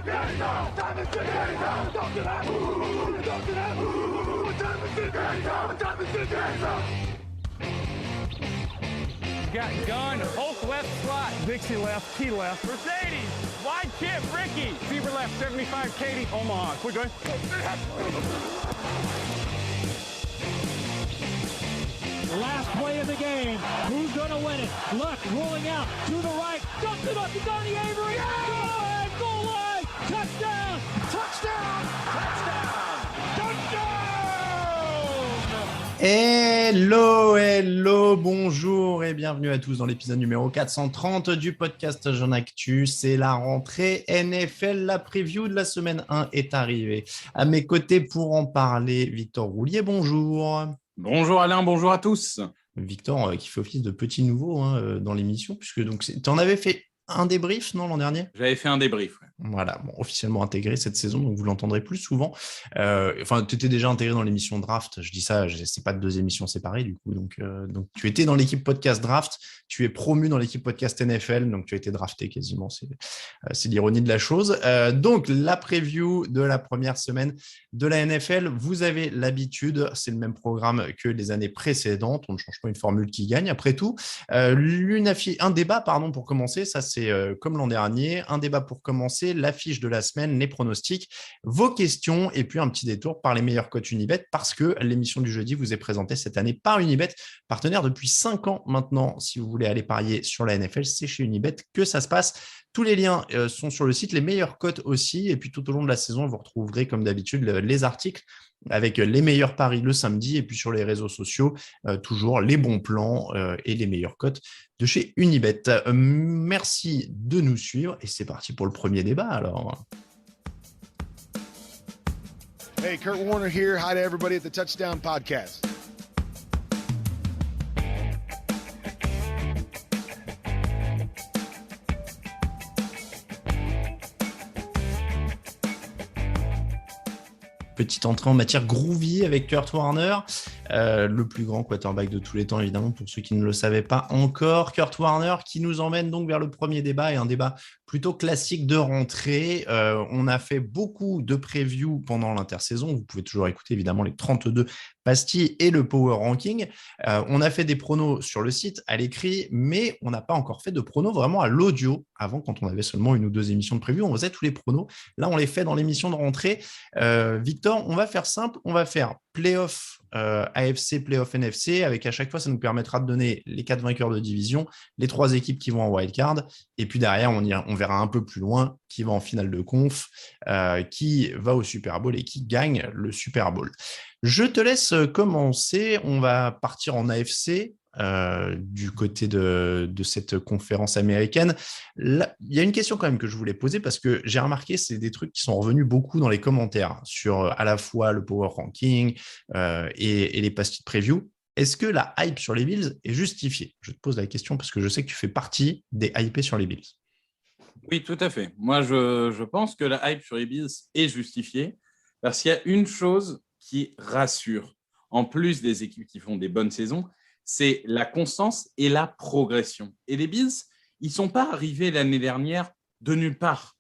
Got gun, Hulk left slot, Dixie left, Key left, Mercedes, wide chip, Ricky, Fever left, 75, Katie, Omaha, quick going. Last play of the game. Who's going to win it? Luck rolling out to the right. Dumps it up to Donnie Avery. Yeah! Goal line. Touchdown. Touchdown. Touchdown. Touchdown. Hello, bonjour et bienvenue à tous dans l'épisode numéro 430 du podcast Jeune Actu. C'est la rentrée NFL, la preview de la semaine 1 est arrivée. À mes côtés pour en parler, Victor Roulier, bonjour. Bonjour Alain, bonjour à tous. Victor qui fait office de petit nouveau dans l'émission, puisque tu en avais fait un débrief, non, l'an dernier ? J'avais fait un débrief. Ouais. Voilà, bon, officiellement intégré cette saison, donc vous l'entendrez plus souvent. Tu étais déjà intégré dans l'émission Draft, je dis ça, c'est pas deux émissions séparées du coup, donc tu étais dans l'équipe podcast Draft, tu es promu dans l'équipe podcast NFL, donc tu as été drafté quasiment, c'est l'ironie de la chose. Donc la preview de la première semaine de la NFL, vous avez l'habitude, c'est le même programme que les années précédentes, on ne change pas une formule qui gagne après tout. Un débat pour commencer, ça c'est comme l'an dernier, un débat pour commencer, l'affiche de la semaine, les pronostics, vos questions et puis un petit détour par les meilleurs coachs Unibet parce que l'émission du jeudi vous est présentée cette année par Unibet, partenaire depuis 5 ans maintenant. Si vous voulez aller parier sur la NFL, c'est chez Unibet que ça se passe. Tous les liens sont sur le site, les meilleures cotes aussi. Et puis tout au long de la saison, vous retrouverez comme d'habitude les articles avec les meilleurs paris le samedi. Et puis sur les réseaux sociaux, toujours les bons plans et les meilleures cotes de chez Unibet. Merci de nous suivre. Et c'est parti pour le premier débat alors. Hey, Kurt Warner here. Hi to everybody at the Touchdown Podcast. Petite entrée en matière groovy avec Kurt Warner, le plus grand quarterback de tous les temps, évidemment, pour ceux qui ne le savaient pas encore. Kurt Warner qui nous emmène donc vers le premier débat, et un débat plutôt classique de rentrée. On a fait beaucoup de previews pendant l'intersaison. Vous pouvez toujours écouter, évidemment, les 32 pastilles et le Power Ranking. On a fait des pronos sur le site, à l'écrit, mais on n'a pas encore fait de pronos vraiment à l'audio. Avant, quand on avait seulement une ou deux émissions de preview, on faisait tous les pronos. Là, on les fait dans l'émission de rentrée. Victor, on va faire simple. On va faire playoff AFC, playoff NFC, avec à chaque fois, ça nous permettra de donner les 4 vainqueurs de division, les 3 équipes qui vont en wildcard, et puis derrière, on verra un peu plus loin qui va en finale de conf, qui va au Super Bowl et qui gagne le Super Bowl. Je te laisse commencer. On va partir en AFC. Du côté de cette conférence américaine. Là, il y a une question quand même que je voulais poser parce que j'ai remarqué c'est des trucs qui sont revenus beaucoup dans les commentaires sur à la fois le Power Ranking et les pastilles de preview. Est-ce que la hype sur les Bills est justifiée ? Je te pose la question parce que je sais que tu fais partie des hypés sur les Bills. Oui, tout à fait. Moi, je pense que la hype sur les Bills est justifiée parce qu'il y a une chose qui rassure, en plus des équipes qui font des bonnes saisons, c'est la constance et la progression. Et les Bills, ils ne sont pas arrivés l'année dernière de nulle part.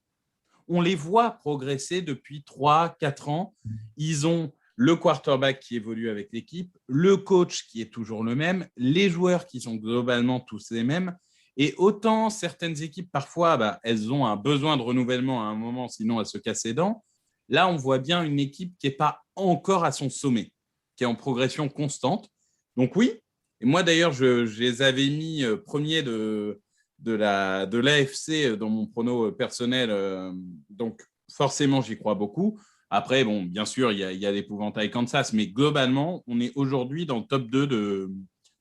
On les voit progresser depuis 3-4 ans. Ils ont le quarterback qui évolue avec l'équipe, le coach qui est toujours le même, les joueurs qui sont globalement tous les mêmes. Et autant certaines équipes, parfois, elles ont un besoin de renouvellement à un moment, sinon elles se cassent les dents. Là, on voit bien une équipe qui n'est pas encore à son sommet, qui est en progression constante. Donc oui, et moi, d'ailleurs, je les avais mis premiers de l'AFC dans mon prono personnel. Donc, forcément, j'y crois beaucoup. Après, bon, bien sûr, il y a l'épouvantail Kansas, mais globalement, on est aujourd'hui dans le top 2 de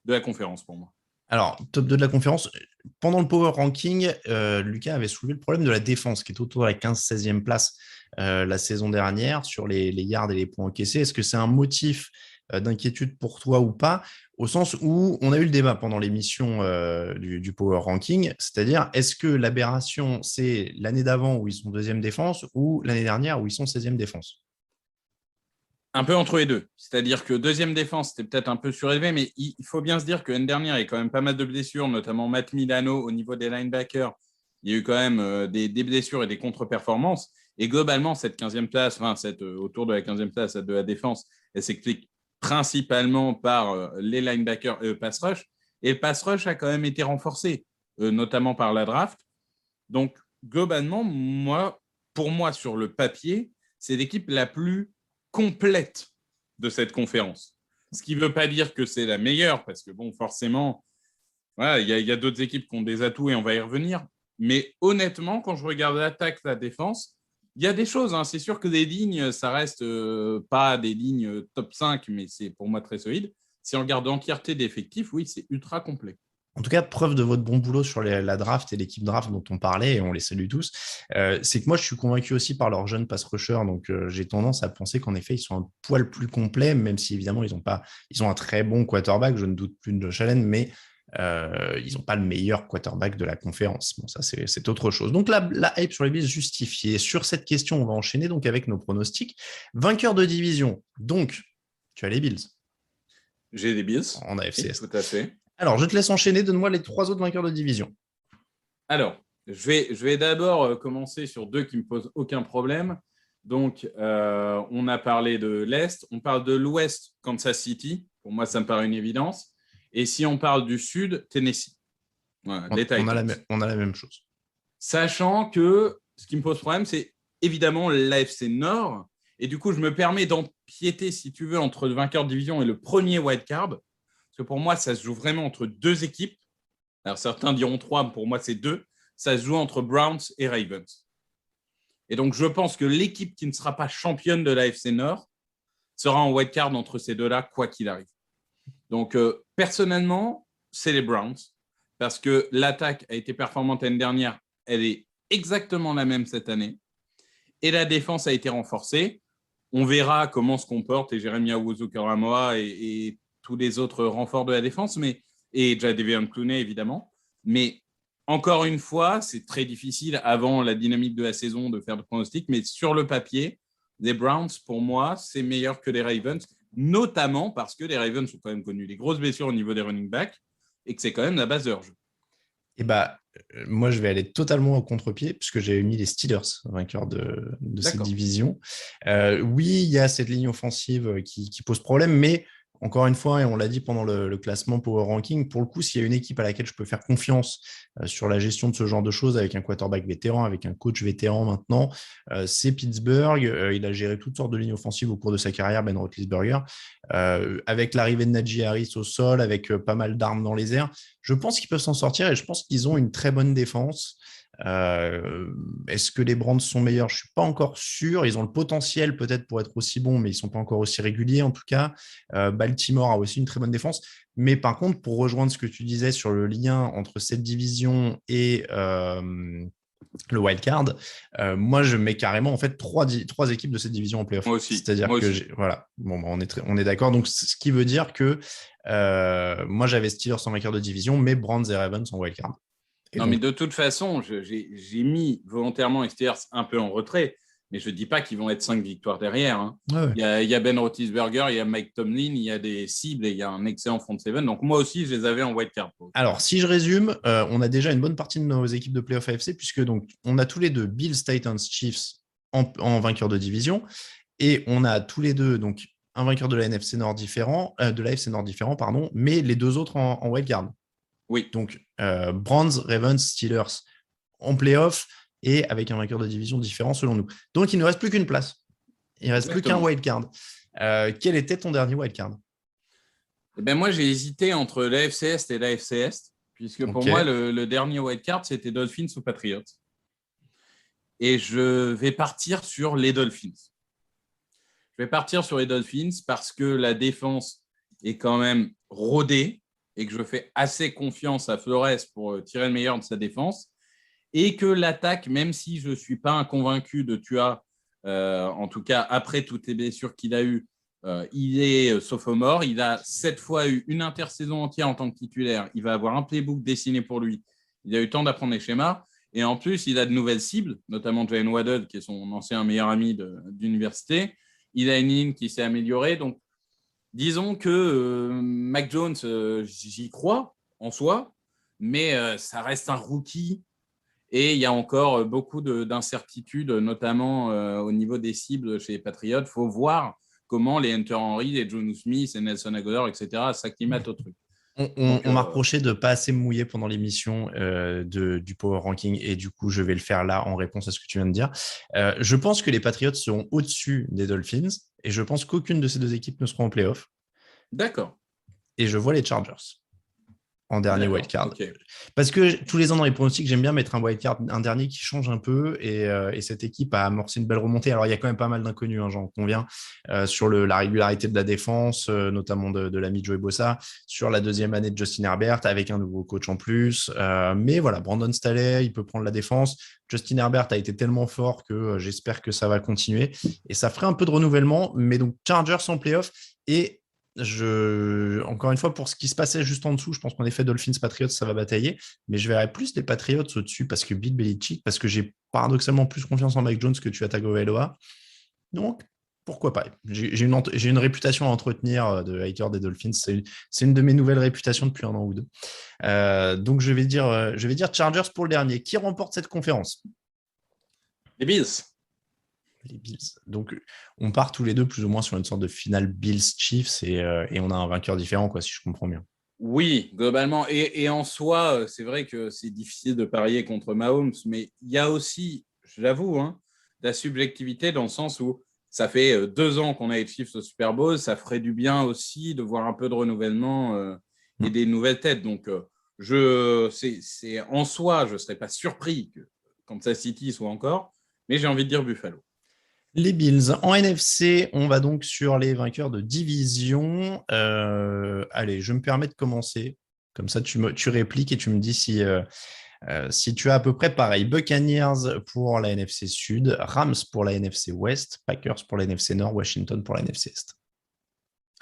la conférence pour moi. Alors, top 2 de la conférence, pendant le Power Ranking, Lucas avait soulevé le problème de la défense, qui est autour de la 15-16e place la saison dernière sur les yards et les points encaissés. Est-ce que c'est un motif d'inquiétude pour toi ou pas, au sens où on a eu le débat pendant l'émission du Power Ranking, c'est-à-dire est-ce que l'aberration, c'est l'année d'avant où ils sont deuxième défense ou l'année dernière où ils sont 16e défense ? Un peu entre les deux. C'est-à-dire que deuxième défense, c'était peut-être un peu surélevé, mais il faut bien se dire que l'année dernière, il y a quand même pas mal de blessures, notamment Matt Milano au niveau des linebackers. Il y a eu quand même des blessures et des contre-performances. Et globalement, cette 15e place, autour de la 15e place de la défense, elle s'explique principalement par les linebackers et le pass rush. Et le pass rush a quand même été renforcé, notamment par la draft. Donc, globalement, pour moi, sur le papier, c'est l'équipe la plus complète de cette conférence. Ce qui ne veut pas dire que c'est la meilleure, parce que, forcément, voilà, il y a d'autres équipes qui ont des atouts et on va y revenir. Mais honnêtement, quand je regarde l'attaque, la défense, il y a des choses. C'est sûr que des lignes, ça reste pas des lignes top 5, mais c'est pour moi très solide. Si on regarde l'entièreté d'effectifs, oui, c'est ultra complet. En tout cas, preuve de votre bon boulot sur la draft et l'équipe draft dont on parlait, et on les salue tous, c'est que moi, je suis convaincu aussi par leurs jeunes pass rushers. Donc, j'ai tendance à penser qu'en effet, ils sont un poil plus complets, même si évidemment, ils ont un très bon quarterback, je ne doute plus de Josh Allen, mais ils n'ont pas le meilleur quarterback de la conférence. Bon, ça, c'est autre chose. Donc, la hype sur les Bills justifiée. Sur cette question, on va enchaîner donc avec nos pronostics. Vainqueur de division. Donc, tu as les Bills. J'ai les Bills. En AFC Est. Tout à fait. Alors, je te laisse enchaîner. Donne-moi les 3 autres vainqueurs de division. Alors, je vais d'abord commencer sur 2 qui ne me posent aucun problème. Donc, on a parlé de l'Est. On parle de l'Ouest, Kansas City. Pour moi, ça me paraît une évidence. Et si on parle du Sud, Tennessee. Voilà, on a la même chose. Sachant que ce qui me pose problème, c'est évidemment l'AFC Nord. Et du coup, je me permets d'empiéter, si tu veux, entre le vainqueur de division et le premier wildcard. Parce que pour moi, ça se joue vraiment entre 2 équipes. Alors, certains diront 3, mais pour moi, c'est 2. Ça se joue entre Browns et Ravens. Et donc, je pense que l'équipe qui ne sera pas championne de l'AFC Nord sera en wildcard entre ces 2-là, quoi qu'il arrive. Donc, personnellement, c'est les Browns. Parce que l'attaque a été performante l'année dernière. Elle est exactement la même cette année. Et la défense a été renforcée. On verra comment se comporte Jeremiah Owusu-Koramoah et tous les autres renforts de la défense, et Jadeveon Clowney, évidemment. Mais encore une fois, c'est très difficile avant la dynamique de la saison de faire de pronostics, mais sur le papier, les Browns, pour moi, c'est meilleur que les Ravens, notamment parce que les Ravens ont quand même connu des grosses blessures au niveau des running backs et que c'est quand même la base de leur jeu. Et moi, je vais aller totalement au contre-pied puisque j'avais mis les Steelers vainqueurs de cette division. Oui, il y a cette ligne offensive qui pose problème, mais encore une fois, et on l'a dit pendant le classement Power Ranking, pour le coup, s'il y a une équipe à laquelle je peux faire confiance sur la gestion de ce genre de choses, avec un quarterback vétéran, avec un coach vétéran maintenant, c'est Pittsburgh. Il a géré toutes sortes de lignes offensives au cours de sa carrière, Ben Roethlisberger, avec l'arrivée de Najee Harris au sol, avec pas mal d'armes dans les airs. Je pense qu'ils peuvent s'en sortir et je pense qu'ils ont une très bonne défense. Est-ce que les Browns sont meilleurs? Je ne suis pas encore sûr. Ils ont le potentiel peut-être pour être aussi bons, mais ils ne sont pas encore aussi réguliers en tout cas. Baltimore a aussi une très bonne défense. Mais par contre, pour rejoindre ce que tu disais sur le lien entre cette division et le wildcard, moi je mets carrément en fait trois équipes de cette division en playoff. Moi aussi. C'est-à-dire que voilà, on est d'accord. Donc ce qui veut dire que moi j'avais Steelers en vainqueur de division, mais Browns et Ravens en wildcard. Mais de toute façon, j'ai mis volontairement les Steelers un peu en retrait, mais je ne dis pas qu'ils vont être 5 victoires derrière. Hein. Ouais. Il y a Ben Roethlisberger, il y a Mike Tomlin, il y a des cibles et il y a un excellent front seven. Donc moi aussi, je les avais en wildcard. Alors, si je résume, on a déjà une bonne partie de nos équipes de playoff AFC, puisque donc, on a tous les deux Bills, Titans, Chiefs en vainqueur de division, et on a tous les deux donc, un vainqueur de la NFC Nord différent, mais les 2 autres en wildcard. Oui. Donc, Browns, Ravens, Steelers en playoff et avec un vainqueur de division différent selon nous. Donc, il ne reste plus qu'une place. Il ne reste plus qu'un wildcard. Quel était ton dernier wildcard? Moi, j'ai hésité entre l'AFC Est et l'AFC Est, puisque pour moi, le dernier wildcard, c'était Dolphins ou Patriots. Et je vais partir sur les Dolphins. Je vais partir sur les Dolphins parce que la défense est quand même rodée et que je fais assez confiance à Flores pour tirer le meilleur de sa défense, et que l'attaque, même si je ne suis pas un convaincu de Tua, en tout cas après toutes les blessures qu'il a eues, il est sophomore, il a 7 fois eu une intersaison entière en tant que titulaire, il va avoir un playbook dessiné pour lui, il a eu le temps d'apprendre les schémas, et en plus, il a de nouvelles cibles, notamment Jalen Waddle, qui est son ancien meilleur ami d'université, il a une ligne qui s'est améliorée, donc disons que Mac Jones, j'y crois en soi, mais ça reste un rookie Et il y a encore beaucoup d'incertitudes, notamment au niveau des cibles chez les Patriots. Il faut voir comment les Hunter Henry, les Jonnu Smith et Nelson Aguilar, etc., s'acclimatent au truc. On m'a reproché de ne pas assez me mouiller pendant l'émission du Power Ranking et du coup, je vais le faire là en réponse à ce que tu viens de dire. Je pense que les Patriots seront au-dessus des Dolphins et je pense qu'aucune de ces deux équipes ne seront en playoff. D'accord. Et je vois les Chargers en dernier wildcard. Okay. Parce que tous les ans dans les pronostics, j'aime bien mettre un wildcard, un dernier qui change un peu et cette équipe a amorcé une belle remontée. Alors, il y a quand même pas mal d'inconnus, hein, j'en conviens, sur la régularité de la défense, notamment de l'ami Joey Bosa, sur la deuxième année de Justin Herbert avec un nouveau coach en plus. Mais voilà, Brandon Staley, il peut prendre la défense. Justin Herbert a été tellement fort que j'espère que ça va continuer et ça ferait un peu de renouvellement. Mais donc, Chargers en playoff et encore une fois, pour ce qui se passait juste en dessous, je pense qu'en effet, Dolphins, Patriots, ça va batailler, mais je verrais plus les Patriots au-dessus parce que Bill Belichick, parce que j'ai paradoxalement plus confiance en Mike Jones que tu as Tagovailoa. Donc, pourquoi pas? J'ai une réputation à entretenir de hater des Dolphins. C'est une de mes nouvelles réputations depuis 1 an ou 2. Donc, je vais dire Chargers pour le dernier. Qui remporte cette conférence? Les Bills. Les Bills. Donc, on part tous les deux plus ou moins sur une sorte de finale Bills-Chiefs et on a un vainqueur différent, quoi, si je comprends bien. Oui, globalement. Et en soi, c'est vrai que c'est difficile de parier contre Mahomes, mais il y a aussi, je l'avoue, de la subjectivité dans le sens où ça fait 2 ans qu'on a les Chiefs au Super Bowl, ça ferait du bien aussi de voir un peu de renouvellement et des nouvelles têtes. Donc, c'est en soi, je ne serais pas surpris que Kansas City soit encore, mais j'ai envie de dire Buffalo. Les Bills. En NFC, on va donc sur les vainqueurs de division. Allez, je me permets de commencer. Comme ça, tu répliques et tu me dis si tu as à peu près pareil. Buccaneers pour la NFC Sud, Rams pour la NFC Ouest, Packers pour la NFC Nord, Washington pour la NFC Est.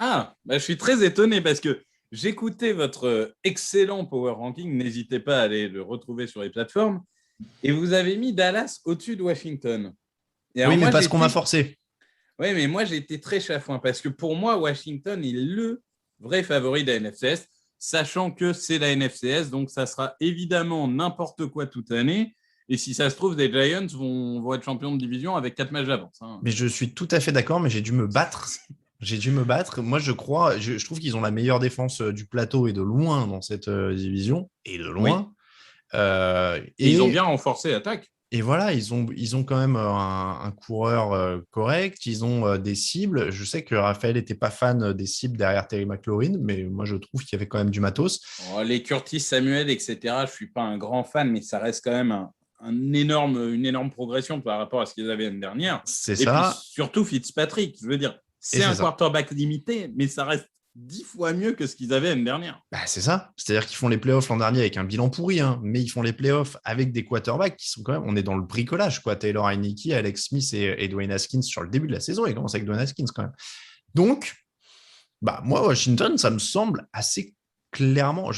Ah, je suis très étonné parce que j'écoutais votre excellent Power Ranking. N'hésitez pas à aller le retrouver sur les plateformes. Et vous avez mis Dallas au-dessus de Washington. Oui, mais parce qu'on m'a forcé. Oui, mais moi, j'ai été très chafouin parce que pour moi, Washington est le vrai favori de la NFCS, sachant que c'est la NFCS, donc ça sera évidemment n'importe quoi toute l'année. Et si ça se trouve, les Giants vont être champions de division avec 4 matchs d'avance. Mais je suis tout à fait d'accord, mais j'ai dû me battre. Moi, je trouve qu'ils ont la meilleure défense du plateau et de loin dans cette division. Et de loin. Oui. Et ils ont bien renforcé l'attaque. Et voilà, ils ont quand même un coureur correct, ils ont des cibles. Je sais que Raphaël n'était pas fan des cibles derrière Terry McLaurin, mais moi je trouve qu'il y avait quand même du matos. Les Curtis Samuel, etc., je ne suis pas un grand fan, mais ça reste quand même une énorme progression par rapport à ce qu'ils avaient l'année dernière. C'est et ça. Puis, surtout Fitzpatrick, je veux dire, c'est un quarterback limité, mais ça reste 10 fois mieux que ce qu'ils avaient l'année dernière. C'est ça. C'est-à-dire qu'ils font les playoffs l'an dernier avec un bilan pourri, mais ils font les playoffs avec des quarterbacks qui sont quand même, on est dans le bricolage, quoi. Taylor Heinicke, Alex Smith et Dwayne Haskins sur le début de la saison. Ils commencent avec Dwayne Haskins quand même. Donc, moi, Washington, ça me semble assez clairement,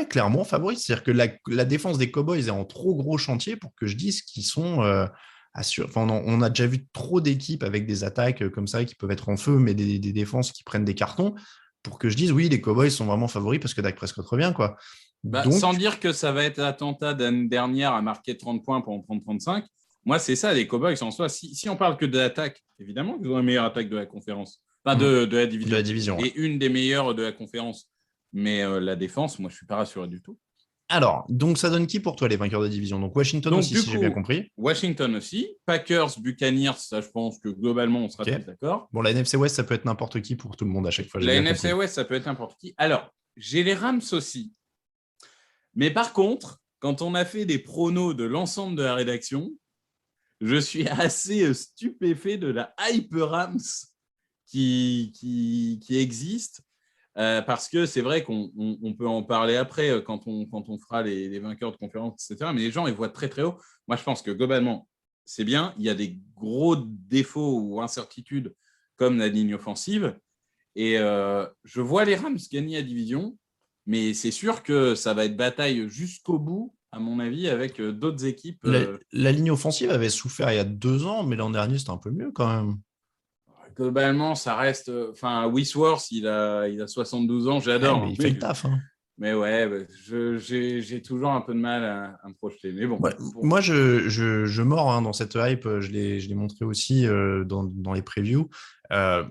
clairement favori. C'est-à-dire que la défense des Cowboys est en trop gros chantier pour que je dise qu'ils sont assurés. Enfin, on a déjà vu trop d'équipes avec des attaques comme ça qui peuvent être en feu, mais des défenses qui prennent des cartons pour que je dise oui, les Cowboys sont vraiment favoris parce que Dak Prescott revient, quoi. Donc, sans dire que ça va être l'attentat d'année dernière à marquer 30 points pour en prendre 35. Moi, c'est ça, les Cowboys en soi. Si on parle que de l'attaque, évidemment qu'ils ont la meilleure attaque de la conférence. Enfin, de la division. De la division. Et une des meilleures de la conférence. Mais la défense, moi, je ne suis pas rassuré du tout. Alors, donc ça donne qui pour toi les vainqueurs de division? Donc Washington aussi, si j'ai bien compris. Washington aussi. Packers, Buccaneers, ça je pense que globalement, on sera tous d'accord. Bon, la NFC West, ça peut être n'importe qui pour tout le monde à chaque fois. La NFC West, ça peut être n'importe qui. Alors, j'ai les Rams aussi. Mais par contre, quand on a fait des pronos de l'ensemble de la rédaction, je suis assez stupéfait de la hype Rams qui existe. Parce que c'est vrai qu'on peut en parler après quand on fera les vainqueurs de conférence, etc. Mais les gens, ils voient très, très haut. Moi, je pense que globalement, c'est bien. Il y a des gros défauts ou incertitudes comme la ligne offensive. Et je vois les Rams gagner la division, mais c'est sûr que ça va être bataille jusqu'au bout, à mon avis, avec d'autres équipes. La ligne offensive avait souffert il y a 2 ans, mais l'an dernier, c'était un peu mieux quand même. Globalement, ça reste. Enfin, Wisworth, il a 72 ans, j'adore. Il fait le taf. Mais ouais, j'ai toujours un peu de mal à me projeter. Mais bon. Ouais, moi, je mords dans cette hype. Je l'ai montré aussi dans les previews. Euh,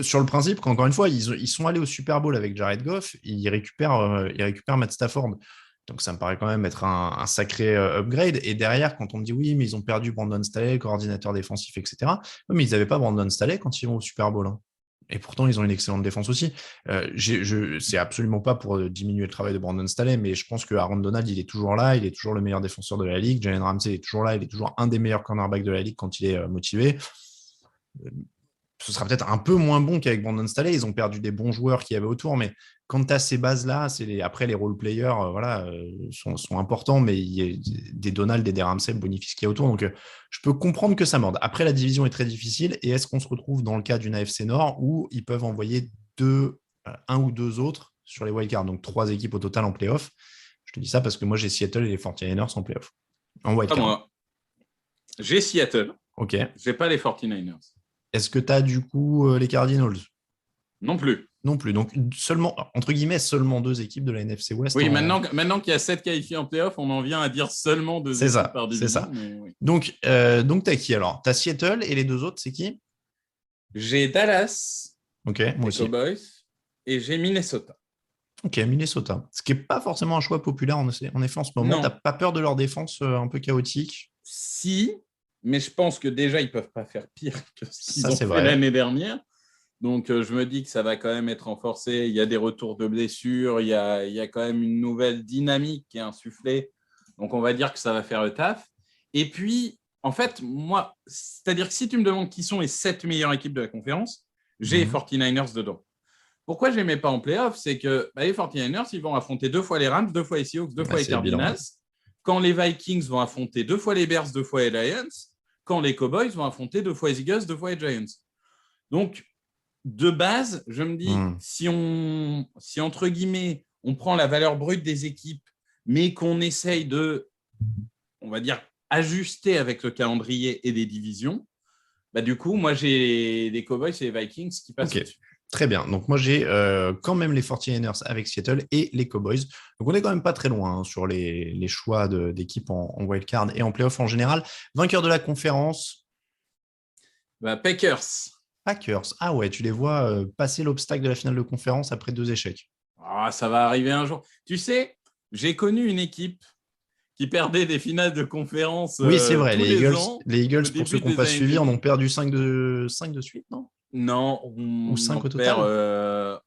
sur le principe qu'encore une fois, ils sont allés au Super Bowl avec Jared Goff. Ils récupèrent Matt Stafford. Donc, ça me paraît quand même être un sacré upgrade. Et derrière, quand on me dit oui, mais ils ont perdu Brandon Staley, coordinateur défensif, etc. Ouais, mais ils n'avaient pas Brandon Staley quand ils vont au Super Bowl. Hein. Et pourtant, ils ont une excellente défense aussi. C'est absolument pas pour diminuer le travail de Brandon Staley, mais je pense que Aaron Donald, il est toujours là, il est toujours le meilleur défenseur de la ligue. Jalen Ramsey est toujours là, il est toujours un des meilleurs cornerbacks de la ligue quand il est motivé. Ce sera peut-être un peu moins bon qu'avec Brandon Staley. Ils ont perdu des bons joueurs qu'il y avait autour, mais quand tu as ces bases-là, après les role-players sont importants, mais il y a des Donald et des Ramsey bonifient ce qu'il y a autour. Donc, je peux comprendre que ça morde. Après, la division est très difficile. Et est-ce qu'on se retrouve dans le cas d'une AFC Nord où ils peuvent envoyer un ou deux autres sur les wildcards, donc 3 équipes au total en playoff? Je te dis ça parce que moi, j'ai Seattle et les 49ers en playoff. En wildcard. Moi, j'ai Seattle. OK. J'ai pas les 49ers. Est-ce que tu as du coup les Cardinals? Non plus. Non plus. Donc, seulement, entre guillemets, seulement 2 équipes de la NFC West. Oui, maintenant qu'il y a 7 qualifiés en playoff, on en vient à dire seulement 2 équipes par division. C'est ça. Oui. Donc tu as qui alors? Tu as Seattle et les 2 autres, c'est qui? J'ai Dallas, OK, moi les aussi. Cowboys, et j'ai Minnesota. OK, Minnesota. Ce qui n'est pas forcément un choix populaire en effet en ce moment. Tu n'as pas peur de leur défense un peu chaotique? Si, mais je pense que déjà, ils ne peuvent pas faire pire que ce qu'ils ont fait vrai. l'année dernière. Donc, je me dis que ça va quand même être renforcé. Il y a des retours de blessures. Il y a quand même une nouvelle dynamique qui est insufflée. Donc, on va dire que ça va faire le taf. Et puis, en fait, moi, c'est-à-dire que si tu me demandes qui sont les 7 meilleures équipes de la conférence, j'ai les 49ers dedans. Pourquoi je ne les mets pas en playoff? C'est que les 49ers, ils vont affronter 2 fois les Rams, 2 fois les Seahawks, 2 fois les Cardinals. Quand les Vikings vont affronter 2 fois les Bears, 2 fois les Lions. Quand les Cowboys vont affronter 2 fois les Eagles, 2 fois les Giants. Donc, de base, je me dis, si entre guillemets, on prend la valeur brute des équipes, mais qu'on essaye de, on va dire, ajuster avec le calendrier et des divisions, du coup, moi, j'ai les Cowboys et les Vikings qui passent dessus. Très bien. Donc, moi, j'ai quand même les 49ers avec Seattle et les Cowboys. Donc, on n'est quand même pas très loin sur les choix d'équipes en wildcard et en playoff en général. Vainqueur de la conférence? Packers. Ah ouais, tu les vois passer l'obstacle de la finale de conférence après 2 échecs. Ça va arriver un jour. Tu sais, j'ai connu une équipe qui perdait des finales de conférence. Oui, c'est vrai. Les Eagles, pour ceux qui n'ont pas suivi, en ont perdu 5 de suite, non? Non, ou 5 au total.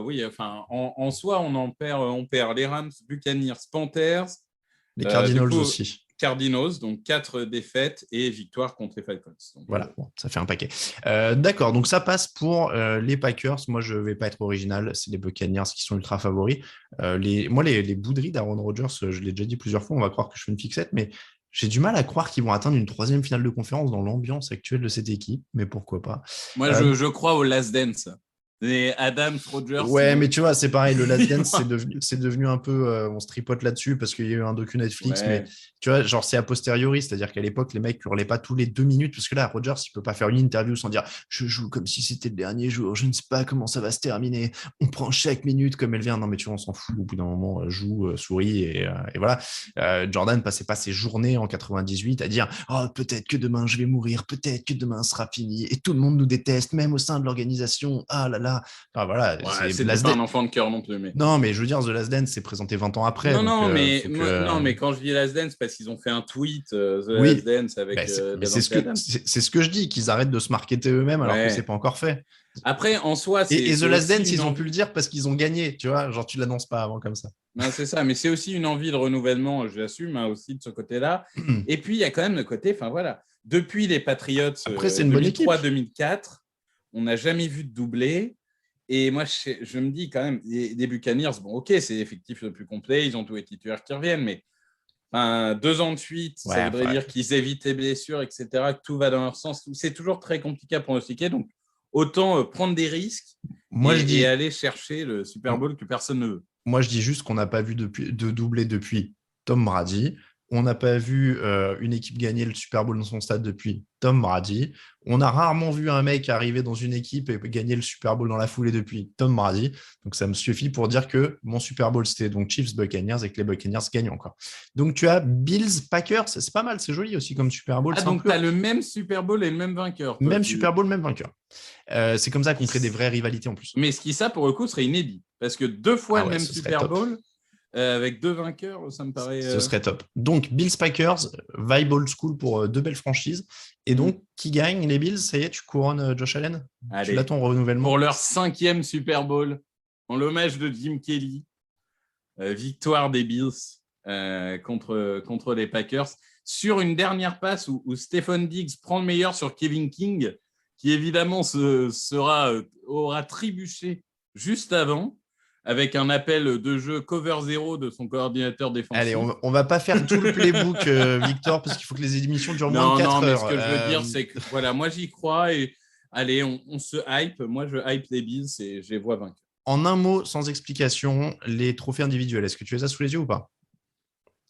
Oui, enfin, en soi, on perd les Rams, Buccaneers, Panthers. Les Cardinals aussi. Cardinals, donc 4 défaites et victoire contre les Falcons. Donc, voilà, bon, ça fait un paquet. D'accord, donc ça passe pour les Packers. Moi, je ne vais pas être original. C'est les Buccaneers qui sont ultra favoris. Les bouderies d'Aaron Rodgers, je l'ai déjà dit plusieurs fois, on va croire que je fais une fixette, mais j'ai du mal à croire qu'ils vont atteindre une 3e finale de conférence dans l'ambiance actuelle de cette équipe, mais pourquoi pas. Moi, je crois au Last Dance. Les Adams, Rodgers. Ouais, mais tu vois, c'est pareil. Le Last Dance, c'est devenu un peu. On se tripote là-dessus parce qu'il y a eu un docu Netflix, mais tu vois, genre, c'est a posteriori. C'est-à-dire qu'à l'époque, les mecs hurlaient pas tous les 2 minutes parce que là, Rodgers, il peut pas faire une interview sans dire je joue comme si c'était le dernier jour. Je ne sais pas comment ça va se terminer. On prend chaque minute comme elle vient. Non, mais tu vois, on s'en fout. Au bout d'un moment, joue, souris et voilà. Jordan passait pas ses journées en 98 à dire peut-être que demain je vais mourir, peut-être que demain sera fini et tout le monde nous déteste, même au sein de l'organisation. Ah là là. Ah, voilà, c'est pas un enfant de cœur non plus. Mais... Non, mais je veux dire, The Last Dance s'est présenté 20 ans après. Non, mais quand je dis Last Dance, parce qu'ils ont fait un tweet, Last Dance avec. C'est ce que je dis, qu'ils arrêtent de se marketer eux-mêmes alors que c'est pas encore fait. Après, en soi, c'est. Et The Last Dance, ils ont pu le dire parce qu'ils ont gagné, tu vois. Genre, tu l'annonces pas avant comme ça. Non, c'est ça, mais c'est aussi une envie de renouvellement, je l'assume aussi de ce côté-là. Et puis, il y a quand même le côté, enfin voilà, depuis les Patriots, après, c'est une bonne équipe. 2003-2004, on n'a jamais vu de doublé. Et moi, je me dis quand même, les Buccaneers, bon, ok, c'est l'effectif le plus complet, ils ont tous les titulaires qui reviennent, mais 2 ans de suite, ça voudrait dire qu'ils évitent les blessures, etc., que tout va dans leur sens. C'est toujours très compliqué à pronostiquer, donc autant prendre des risques et aller chercher le Super Bowl que personne ne veut. Moi, je dis juste qu'on n'a pas vu de doublé depuis Tom Brady. on n'a pas vu une équipe gagner le Super Bowl dans son stade depuis Tom Brady. On a rarement vu un mec arriver dans une équipe et gagner le Super Bowl dans la foulée depuis Tom Brady. Donc, ça me suffit pour dire que mon Super Bowl, c'était donc Chiefs-Buccaneers et que les Buccaneers gagnent encore. Donc, tu as Bills-Packers. C'est pas mal, c'est joli aussi comme Super Bowl. Donc, tu as le même Super Bowl et le même vainqueur. Toi, Super Bowl, même vainqueur. C'est comme ça qu'on crée des vraies rivalités en plus. Mais ça, pour le coup, serait inédit. Parce que 2 fois le même Super Bowl, avec 2 vainqueurs, ça me paraît... Ce serait top. Donc, Bills-Packers, vibe old school pour 2 belles franchises. Et donc, qui gagne les Bills? Ça y est, tu couronnes Josh Allen? Allez, tu l'as ton renouvellement? Pour leur 5e Super Bowl, en l'hommage de Jim Kelly, victoire des Bills contre les Packers, sur une dernière passe où Stephen Diggs prend le meilleur sur Kevin King, qui évidemment aura trébuché juste avant, avec un appel de jeu cover 0 de son coordinateur défensif. Allez, on va pas faire tout le playbook, Victor, parce qu'il faut que les émissions durent moins de 4 heures. Non, mais ce que je veux dire, c'est que voilà, moi j'y crois et allez, on se hype. Moi, je hype les Bills et je les vois vaincus. En un mot, sans explication, les trophées individuels, est-ce que tu les as sous les yeux ou pas?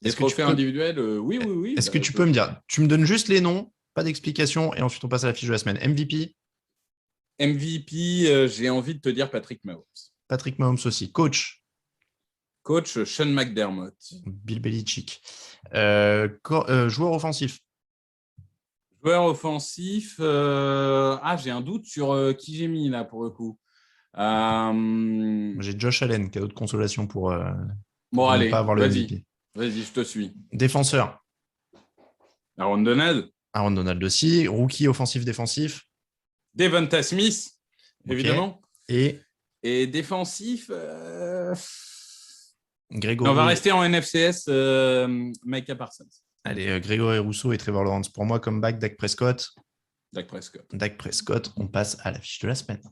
Les trophées individuels, oui. Est-ce que tu peux me dire? Tu me donnes juste les noms, pas d'explication, et ensuite on passe à la fiche de la semaine. MVP, j'ai envie de te dire Patrick Mahomes. Patrick Mahomes aussi. Coach, Sean McDermott. Bill Belichick. Joueur offensif. Joueur offensif, j'ai un doute sur qui j'ai mis là pour le coup. J'ai Josh Allen, cadeau de consolation pour allez, ne pas avoir le MVP. Vas-y, je te suis. Défenseur. Aaron Donald aussi. Rookie offensif-défensif. Devonta Smith, évidemment. Et défensif, Grégory... On va rester en NFCS, Micah Parsons. Allez, Grégory Rousseau et Trevor Lawrence pour moi, comeback. Dak Prescott, on passe à la fiche de la semaine.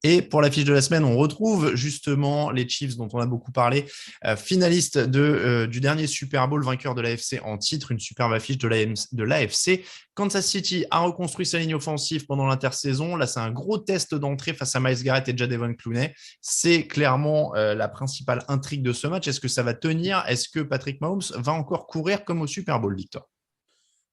Et pour la fiche de la semaine, on retrouve justement les Chiefs dont on a beaucoup parlé, finalistes du dernier Super Bowl, vainqueur de l'AFC en titre, une superbe affiche de l'AFC. Kansas City a reconstruit sa ligne offensive pendant l'intersaison. Là, c'est un gros test d'entrée face à Myles Garrett et Jadevon Clowney. C'est clairement la principale intrigue de ce match. Est-ce que ça va tenir? Est-ce que Patrick Mahomes va encore courir comme au Super Bowl, Victor?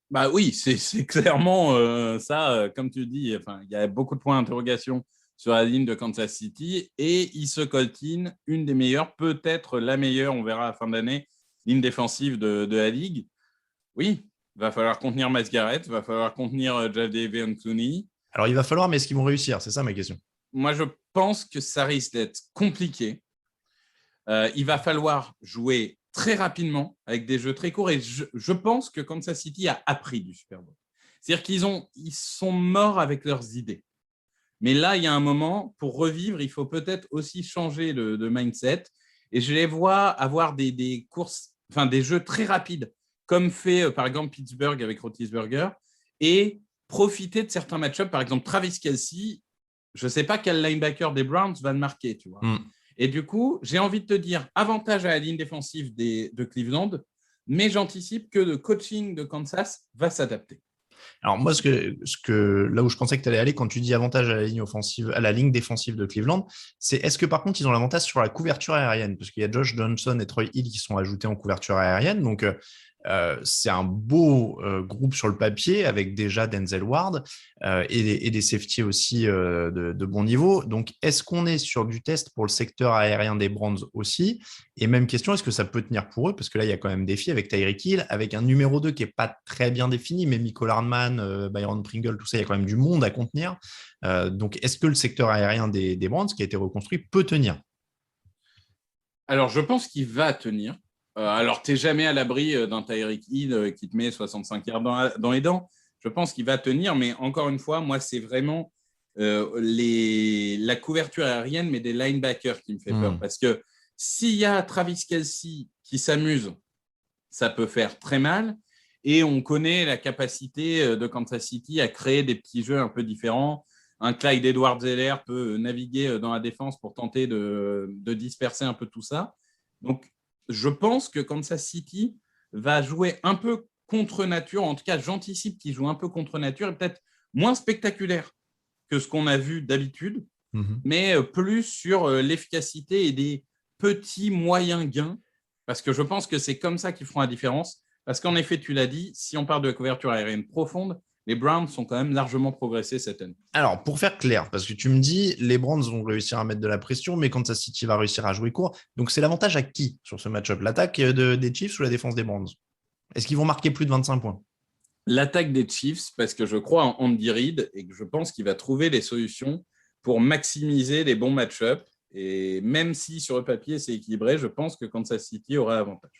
Bah oui, c'est clairement ça. Comme tu dis, il y a beaucoup de points d'interrogation sur la ligne de Kansas City et il se coltine une des meilleures, peut-être la meilleure, on verra à la fin d'année, ligne défensive de la Ligue. Oui, il va falloir contenir Myles Garrett, il va falloir contenir Jadevon Clowney. Alors, il va falloir, mais est-ce qu'ils vont réussir? C'est ça ma question. Moi, je pense que ça risque d'être compliqué. Il va falloir jouer très rapidement avec des jeux très courts et je pense que Kansas City a appris du Super Bowl. C'est-à-dire qu'ils sont morts avec leurs idées. Mais là, il y a un moment, pour revivre, il faut peut-être aussi changer de mindset. Et je les vois avoir des courses, des jeux très rapides, comme fait par exemple Pittsburgh avec Roethlisberger, et profiter de certains match-ups. Par exemple, Travis Kelce, je ne sais pas quel linebacker des Browns va le marquer, tu vois. Et du coup, j'ai envie de te dire, avantage à la ligne défensive de Cleveland, mais j'anticipe que le coaching de Kansas va s'adapter. Alors moi, là où je pensais que tu allais aller quand tu dis avantage à la ligne offensive, à la ligne défensive de Cleveland, c'est est-ce que par contre ils ont l'avantage sur la couverture aérienne? Parce qu'il y a Josh Johnson et Troy Hill qui sont ajoutés en couverture aérienne. Donc c'est un beau groupe sur le papier avec déjà Denzel Ward et des safeties aussi de bon niveau. Donc est-ce qu'on est sur du test pour le secteur aérien des Browns aussi? Et même question, est-ce que ça peut tenir pour eux? Parce que là, il y a quand même des défis avec Tyreek Hill, avec un numéro 2 qui n'est pas très bien défini, mais Mecole Hardman, Byron Pringle, tout ça, il y a quand même du monde à contenir. Donc est-ce que le secteur aérien des Browns qui a été reconstruit peut tenir? Alors, je pense qu'il va tenir. Alors, tu n'es jamais à l'abri d'un Tyreek Hill qui te met 65 yards dans les dents. Je pense qu'il va tenir, mais encore une fois, moi, c'est vraiment la couverture aérienne, mais des linebackers qui me fait peur. Parce que s'il y a Travis Kelce qui s'amuse, ça peut faire très mal. Et on connaît la capacité de Kansas City à créer des petits jeux un peu différents. Un Clyde Edwards-Helaire peut naviguer dans la défense pour tenter de disperser un peu tout ça. Donc, je pense que Kansas City va jouer un peu contre nature. En tout cas, j'anticipe qu'il joue un peu contre nature et peut-être moins spectaculaire que ce qu'on a vu d'habitude, mais plus sur l'efficacité et des petits, moyens gains, parce que je pense que c'est comme ça qu'ils feront la différence. Parce qu'en effet, tu l'as dit, si on parle de couverture aérienne profonde, les Browns sont quand même largement progressés cette année. Alors, pour faire clair, parce que tu me dis, les Browns vont réussir à mettre de la pression, mais Kansas City va réussir à jouer court. Donc, c'est l'avantage à qui sur ce match-up? L'attaque des Chiefs ou la défense des Browns? Est-ce qu'ils vont marquer plus de 25 points? L'attaque des Chiefs, parce que je crois en Andy Reid et que je pense qu'il va trouver les solutions pour maximiser les bons match-up. Et même si sur le papier c'est équilibré, je pense que Kansas City aura avantage.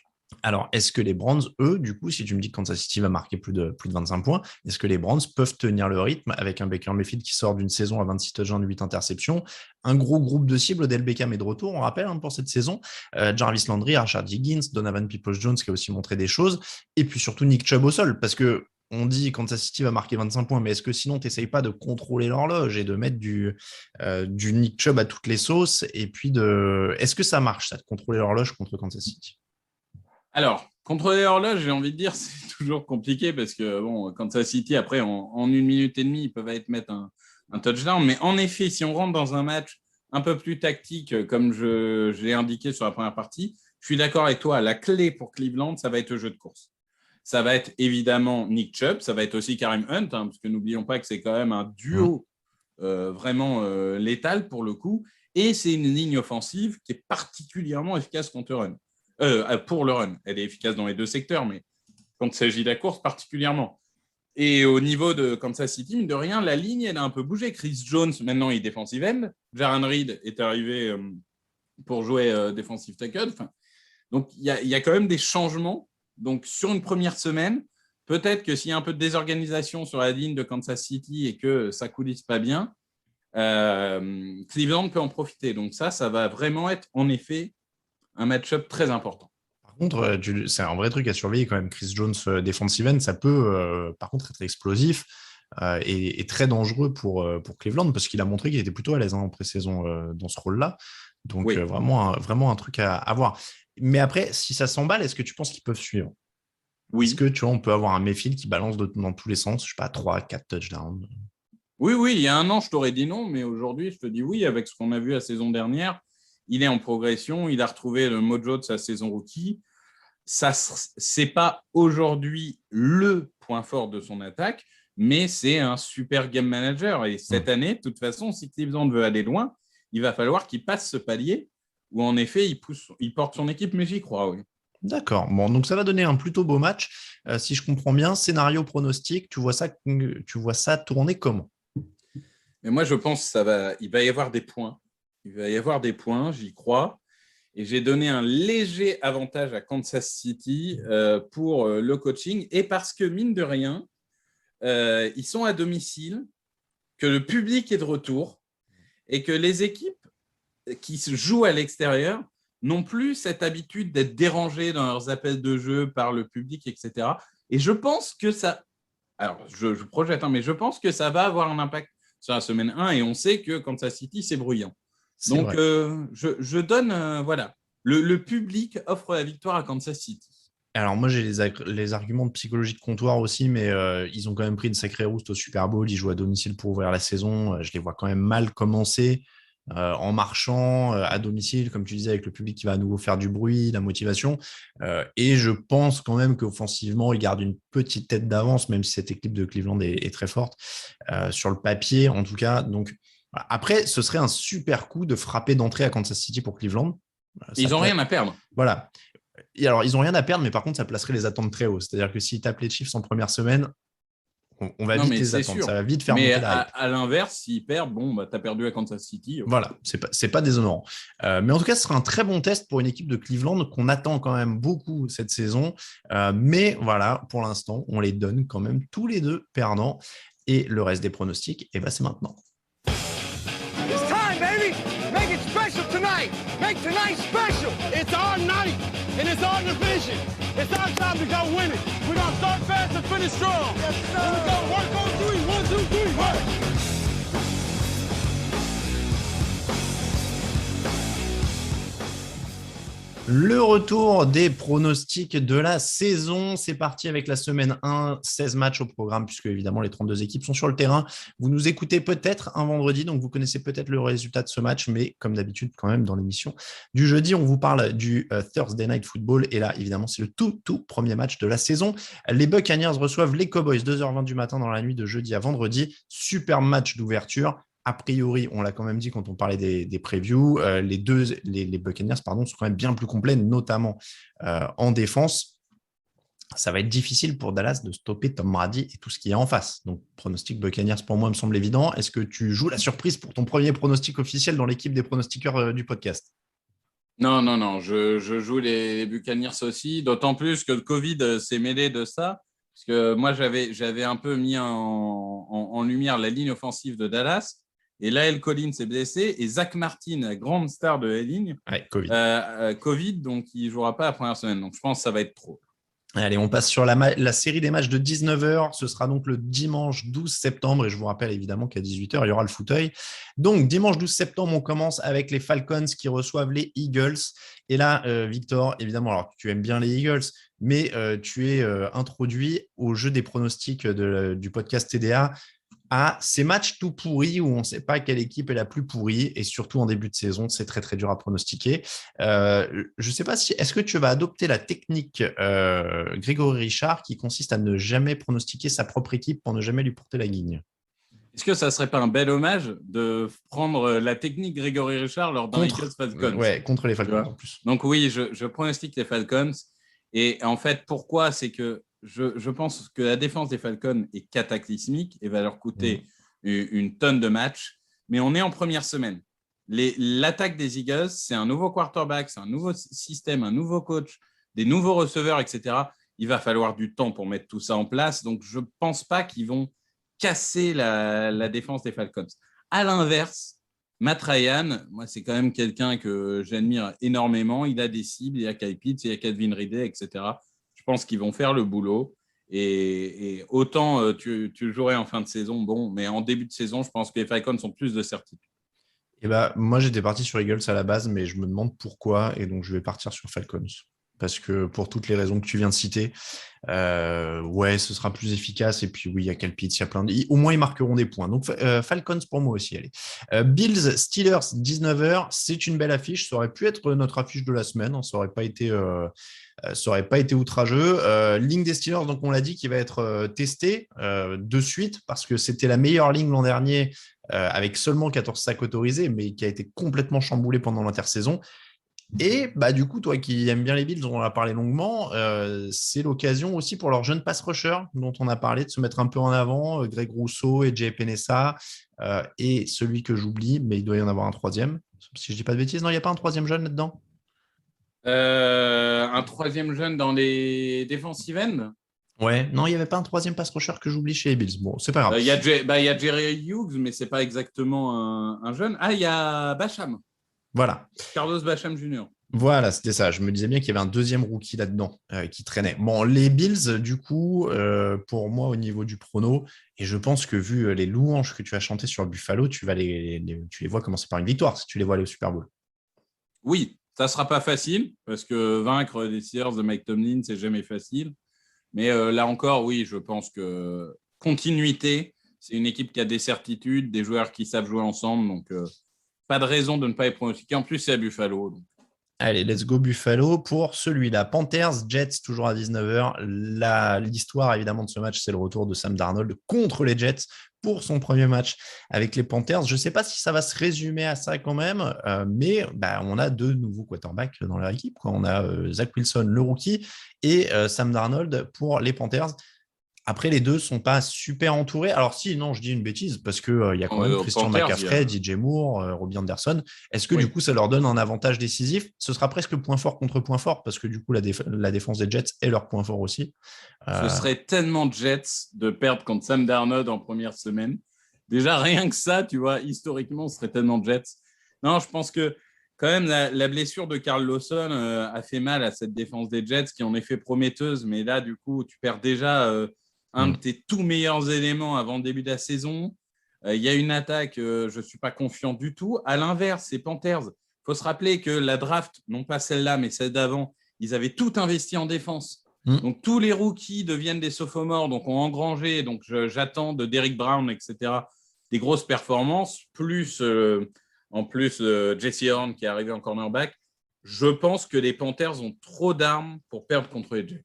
Alors, est-ce que les Browns, eux, du coup, si tu me dis que Kansas City va marquer plus de 25 points, est-ce que les Browns peuvent tenir le rythme avec un Baker Mayfield qui sort d'une saison à 26 touchdowns, 8 interceptions, un gros groupe de cibles, Odell Beckham est de retour, on rappelle, pour cette saison, Jarvis Landry, Rashard Higgins, Donovan Peoples-Jones qui a aussi montré des choses, et puis surtout Nick Chubb au sol, parce que on dit Kansas City va marquer 25 points, mais est-ce que sinon tu n'essayes pas de contrôler l'horloge et de mettre du Nick Chubb à toutes les sauces, et puis est-ce que ça marche, ça, de contrôler l'horloge contre Kansas City? Alors, contrôler l'horloge, j'ai envie de dire, c'est toujours compliqué parce que Kansas City, après, en 1 minute et demie, ils peuvent mettre un touchdown. Mais en effet, si on rentre dans un match un peu plus tactique, comme je l'ai indiqué sur la première partie, je suis d'accord avec toi. La clé pour Cleveland, ça va être le jeu de course. Ça va être évidemment Nick Chubb, ça va être aussi Kareem Hunt, parce que n'oublions pas que c'est quand même un duo vraiment létal pour le coup. Et c'est une ligne offensive qui est particulièrement efficace contre run. Pour le run. Elle est efficace dans les deux secteurs, mais quand il s'agit de la course, particulièrement. Et au niveau de Kansas City, mine de rien, la ligne, elle a un peu bougé. Chris Jones, maintenant, il est defensive end. Jaron Reed est arrivé pour jouer defensive tackle. Donc, il y a quand même des changements. Donc, sur une première semaine, peut-être que s'il y a un peu de désorganisation sur la ligne de Kansas City et que ça coulisse pas bien, Cleveland peut en profiter. Donc, ça va vraiment être, en effet, un match-up très important. Par contre, c'est un vrai truc à surveiller quand même. Chris Jones, defensive end, ça peut par contre être explosif et très dangereux pour Cleveland parce qu'il a montré qu'il était plutôt à l'aise en pré-saison dans ce rôle-là. Donc, oui. Vraiment un truc à voir. Mais après, si ça s'emballe, est-ce que tu penses qu'ils peuvent suivre? Oui. Est-ce que tu vois, on peut avoir un Mayfield qui balance dans tous les sens, je sais pas, 3-4 touchdowns? Oui, il y a un an, je t'aurais dit non, mais aujourd'hui, je te dis oui, avec ce qu'on a vu la saison dernière. Il est en progression, il a retrouvé le mojo de sa saison rookie. Ça, c'est pas aujourd'hui le point fort de son attaque, mais c'est un super game manager. Et cette année, de toute façon, si Cleveland veut aller loin, il va falloir qu'il passe ce palier où, en effet, il porte son équipe, mais j'y crois, oui. D'accord. Bon, donc ça va donner un plutôt beau match. Si je comprends bien, scénario pronostic, tu vois ça tourner comment? Mais moi, je pense qu'il va y avoir des points. Il va y avoir des points, j'y crois. Et j'ai donné un léger avantage à Kansas City pour le coaching. Et parce que, mine de rien, ils sont à domicile, que le public est de retour et que les équipes qui se jouent à l'extérieur n'ont plus cette habitude d'être dérangées dans leurs appels de jeu par le public, etc. Et je pense que ça... Alors, je projette, mais je pense que ça va avoir un impact sur la semaine 1. Et on sait que Kansas City, c'est bruyant. Donc, je donne, le public offre la victoire à Kansas City. Alors, moi, j'ai les arguments de psychologie de comptoir aussi, mais ils ont quand même pris une sacrée rouste au Super Bowl. Ils jouent à domicile pour ouvrir la saison. Je les vois quand même mal commencer en marchant à domicile, comme tu disais, avec le public qui va à nouveau faire du bruit, la motivation. Et je pense quand même qu'offensivement, ils gardent une petite tête d'avance, même si cette équipe de Cleveland est très forte sur le papier, en tout cas. Donc, après, ce serait un super coup de frapper d'entrée à Kansas City pour Cleveland. Ils n'ont rien à perdre. Voilà. Et alors, ils n'ont rien à perdre, mais par contre, ça placerait les attentes très haut. C'est-à-dire que s'ils tapent les Chiefs en première semaine, on va vite les attendre. Sûr. Ça va vite faire monter la hype. À l'inverse, s'ils perdent, tu as perdu à Kansas City. Okay. Voilà, c'est pas déshonorant. Mais en tout cas, ce sera un très bon test pour une équipe de Cleveland qu'on attend quand même beaucoup cette saison. Mais voilà, pour l'instant, on les donne quand même tous les deux perdants. Et le reste des pronostics, c'est maintenant. It's time, baby! Make it special tonight! Make tonight special! It's our night, and it's our division. It's our time to go win it. We're gonna start fast and finish strong. Yes, sir. And we're gonna work on 3. 1, 2, 3, work! Le retour des pronostics de la saison, c'est parti avec la semaine 1, 16 matchs au programme, puisque évidemment les 32 équipes sont sur le terrain. Vous nous écoutez peut-être un vendredi, donc vous connaissez peut-être le résultat de ce match, mais comme d'habitude quand même dans l'émission du jeudi, on vous parle du Thursday Night Football, et là évidemment c'est le tout premier match de la saison. Les Buccaneers reçoivent les Cowboys 2h20 du matin dans la nuit de jeudi à vendredi. Super match d'ouverture. A priori, on l'a quand même dit quand on parlait des previews, les Buccaneers sont quand même bien plus complets, notamment en défense. Ça va être difficile pour Dallas de stopper Tom Brady et tout ce qu'il y a en face. Donc, pronostic Buccaneers, pour moi, me semble évident. Est-ce que tu joues la surprise pour ton premier pronostic officiel dans l'équipe des pronostiqueurs du podcast? Non, je joue les Buccaneers aussi, d'autant plus que le Covid s'est mêlé de ça, parce que moi, j'avais un peu mis en lumière la ligne offensive de Dallas. Et Lael Collins est blessé et Zach Martin, grande star de la ligne, Covid, donc il ne jouera pas la première semaine. Donc je pense que ça va être trop. Allez, on passe sur la série des matchs de 19h. Ce sera donc le dimanche 12 septembre. Et je vous rappelle évidemment qu'à 18h, il y aura le fauteuil. Donc, dimanche 12 septembre, on commence avec les Falcons qui reçoivent les Eagles. Et là, Victor, évidemment, alors tu aimes bien les Eagles, mais tu es introduit au jeu des pronostics du podcast TDA. À ces matchs tout pourris où on ne sait pas quelle équipe est la plus pourrie et surtout en début de saison, c'est très dur à pronostiquer. Je ne sais pas est-ce que tu vas adopter la technique Grégory Richard qui consiste à ne jamais pronostiquer sa propre équipe pour ne jamais lui porter la guigne? Est-ce que ça ne serait pas un bel hommage de prendre la technique Grégory Richard lors d'un Eagles Falcons? Ouais, contre les Falcons en plus. Donc oui, je pronostique les Falcons. Et en fait, pourquoi? C'est que je pense que la défense des Falcons est cataclysmique et va leur coûter une tonne de matchs. Mais on est en première semaine. L'attaque des Eagles, c'est un nouveau quarterback, c'est un nouveau système, un nouveau coach, des nouveaux receveurs, etc. Il va falloir du temps pour mettre tout ça en place. Donc, je ne pense pas qu'ils vont casser la défense des Falcons. À l'inverse, Matt Ryan, moi, c'est quand même quelqu'un que j'admire énormément. Il a des cibles, il y a Kyle Pitts, il y a Calvin Ridley, etc. Je pense qu'ils vont faire le boulot. Et autant tu jouerais en fin de saison, bon, mais en début de saison, je pense que les Falcons ont plus de certitude. Et moi, j'étais parti sur Eagles à la base, mais je me demande pourquoi. Et donc, je vais partir sur Falcons. Parce que pour toutes les raisons que tu viens de citer, ce sera plus efficace. Et puis, oui, il y a Kyle Pitts, il y a plein de... Au moins, ils marqueront des points. Donc, Falcons pour moi aussi, allez. Bills, Steelers, 19h. C'est une belle affiche. Ça aurait pu être notre affiche de la semaine. Hein. Ça n'aurait pas été outrageux. Ligne des Steelers, donc on l'a dit, qui va être testée de suite parce que c'était la meilleure ligne l'an dernier avec seulement 14 sacs autorisés, mais qui a été complètement chamboulée pendant l'intersaison. Et du coup, toi qui aimes bien les Bills, on en a parlé longuement, c'est l'occasion aussi pour leur jeune pass rusher dont on a parlé de se mettre un peu en avant, Greg Rousseau et Jay Penessa, et celui que j'oublie, mais il doit y en avoir un troisième. Si je ne dis pas de bêtises, non, il n'y a pas un troisième jeune là-dedans? Un troisième jeune dans les defensive ends? Ouais, non, il n'y avait pas un troisième pass rusher que j'oublie chez les Bills. Bon, c'est pas grave. Il y a Jerry Hughes, mais ce n'est pas exactement un jeune. Ah, il y a Basham. Voilà. Carlos Basham Jr. Voilà, c'était ça. Je me disais bien qu'il y avait un deuxième rookie là-dedans qui traînait. Bon, les Bills, du coup, pour moi, au niveau du prono, et je pense que vu les louanges que tu as chantées sur Buffalo, tu les vois commencer par une victoire si tu les vois aller au Super Bowl. Oui, ça ne sera pas facile parce que vaincre les Steelers de Mike Tomlin, c'est jamais facile. Mais là encore, oui, je pense que continuité, c'est une équipe qui a des certitudes, des joueurs qui savent jouer ensemble. Donc, pas de raison de ne pas les pronostiquer. En plus, c'est à Buffalo. Donc. Allez, let's go Buffalo pour celui-là. Panthers, Jets, toujours à 19h. L'histoire, évidemment, de ce match, c'est le retour de Sam Darnold contre les Jets pour son premier match avec les Panthers. Je ne sais pas si ça va se résumer à ça quand même, mais on a deux nouveaux quarterbacks dans leur équipe. On a Zach Wilson, le rookie, et Sam Darnold pour les Panthers. Après, les deux ne sont pas super entourés. Alors, si, non, je dis une bêtise, parce qu'il y a quand même Christian McCaffrey, DJ Moore, Robbie Anderson. Est-ce que du coup, ça leur donne un avantage décisif? Ce sera presque point fort contre point fort, parce que du coup, la défense des Jets est leur point fort aussi. Ce serait tellement Jets de perdre contre Sam Darnold en première semaine. Déjà, rien que ça, tu vois, historiquement, ce serait tellement Jets. Non, je pense que quand même, la blessure de Carl Lawson a fait mal à cette défense des Jets, qui est en effet prometteuse. Mais là, du coup, tu perds déjà... un de tes tout meilleurs éléments avant le début de la saison. Il y a une attaque, je ne suis pas confiant du tout. À l'inverse, ces Panthers, faut se rappeler que la draft, non pas celle-là, mais celle d'avant, ils avaient tout investi en défense. Donc, tous les rookies deviennent des sophomores, donc ont engrangé. Donc, j'attends de Derrick Brown, etc., des grosses performances, plus en plus Jesse Horn qui est arrivé en cornerback. Je pense que les Panthers ont trop d'armes pour perdre contre les Jets.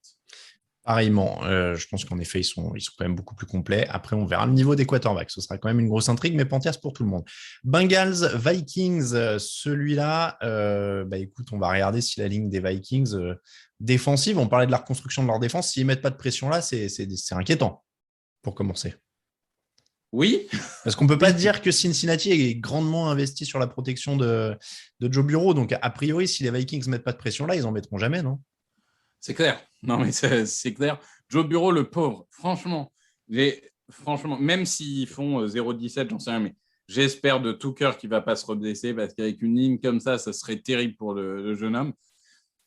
Pareillement, je pense qu'en effet, ils sont quand même beaucoup plus complets. Après, on verra le niveau des quarterbacks. Ce sera quand même une grosse intrigue, mais Panthers pour tout le monde. Bengals, Vikings, celui-là, écoute, on va regarder si la ligne des Vikings défensive, on parlait de la reconstruction de leur défense, s'ils ne mettent pas de pression là, c'est inquiétant pour commencer. Oui. Parce qu'on ne peut pas dire que Cincinnati est grandement investi sur la protection de Joe Burrow. Donc, a priori, si les Vikings ne mettent pas de pression là, ils n'en mettront jamais, non? C'est clair. Non, mais c'est clair. Joe Burrow, le pauvre, franchement, même s'ils font 0-17, j'en sais rien, mais j'espère de tout cœur qu'il ne va pas se reblesser parce qu'avec une ligne comme ça serait terrible pour le jeune homme.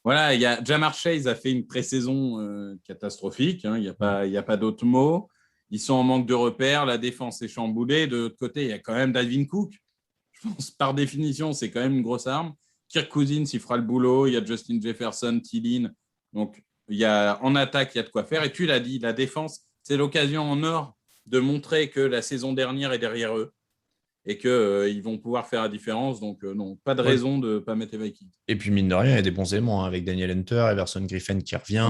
Voilà, Ja'Marr Chase a fait une pré-saison catastrophique. Il n'y a pas d'autre mot. Ils sont en manque de repères. La défense est chamboulée. De l'autre côté, il y a quand même Dalvin Cook. Je pense, par définition, c'est quand même une grosse arme. Kirk Cousins, il fera le boulot. Il y a Justin Jefferson, Thielen. Donc, en attaque, il y a de quoi faire. Et tu l'as dit, la défense, c'est l'occasion en or de montrer que la saison dernière est derrière eux et qu'ils vont pouvoir faire la différence. Donc, non, pas de raison de ne pas mettre les Vikings. Et puis, mine de rien, il y a des bons éléments avec Daniel Hunter, Everson Griffin qui revient,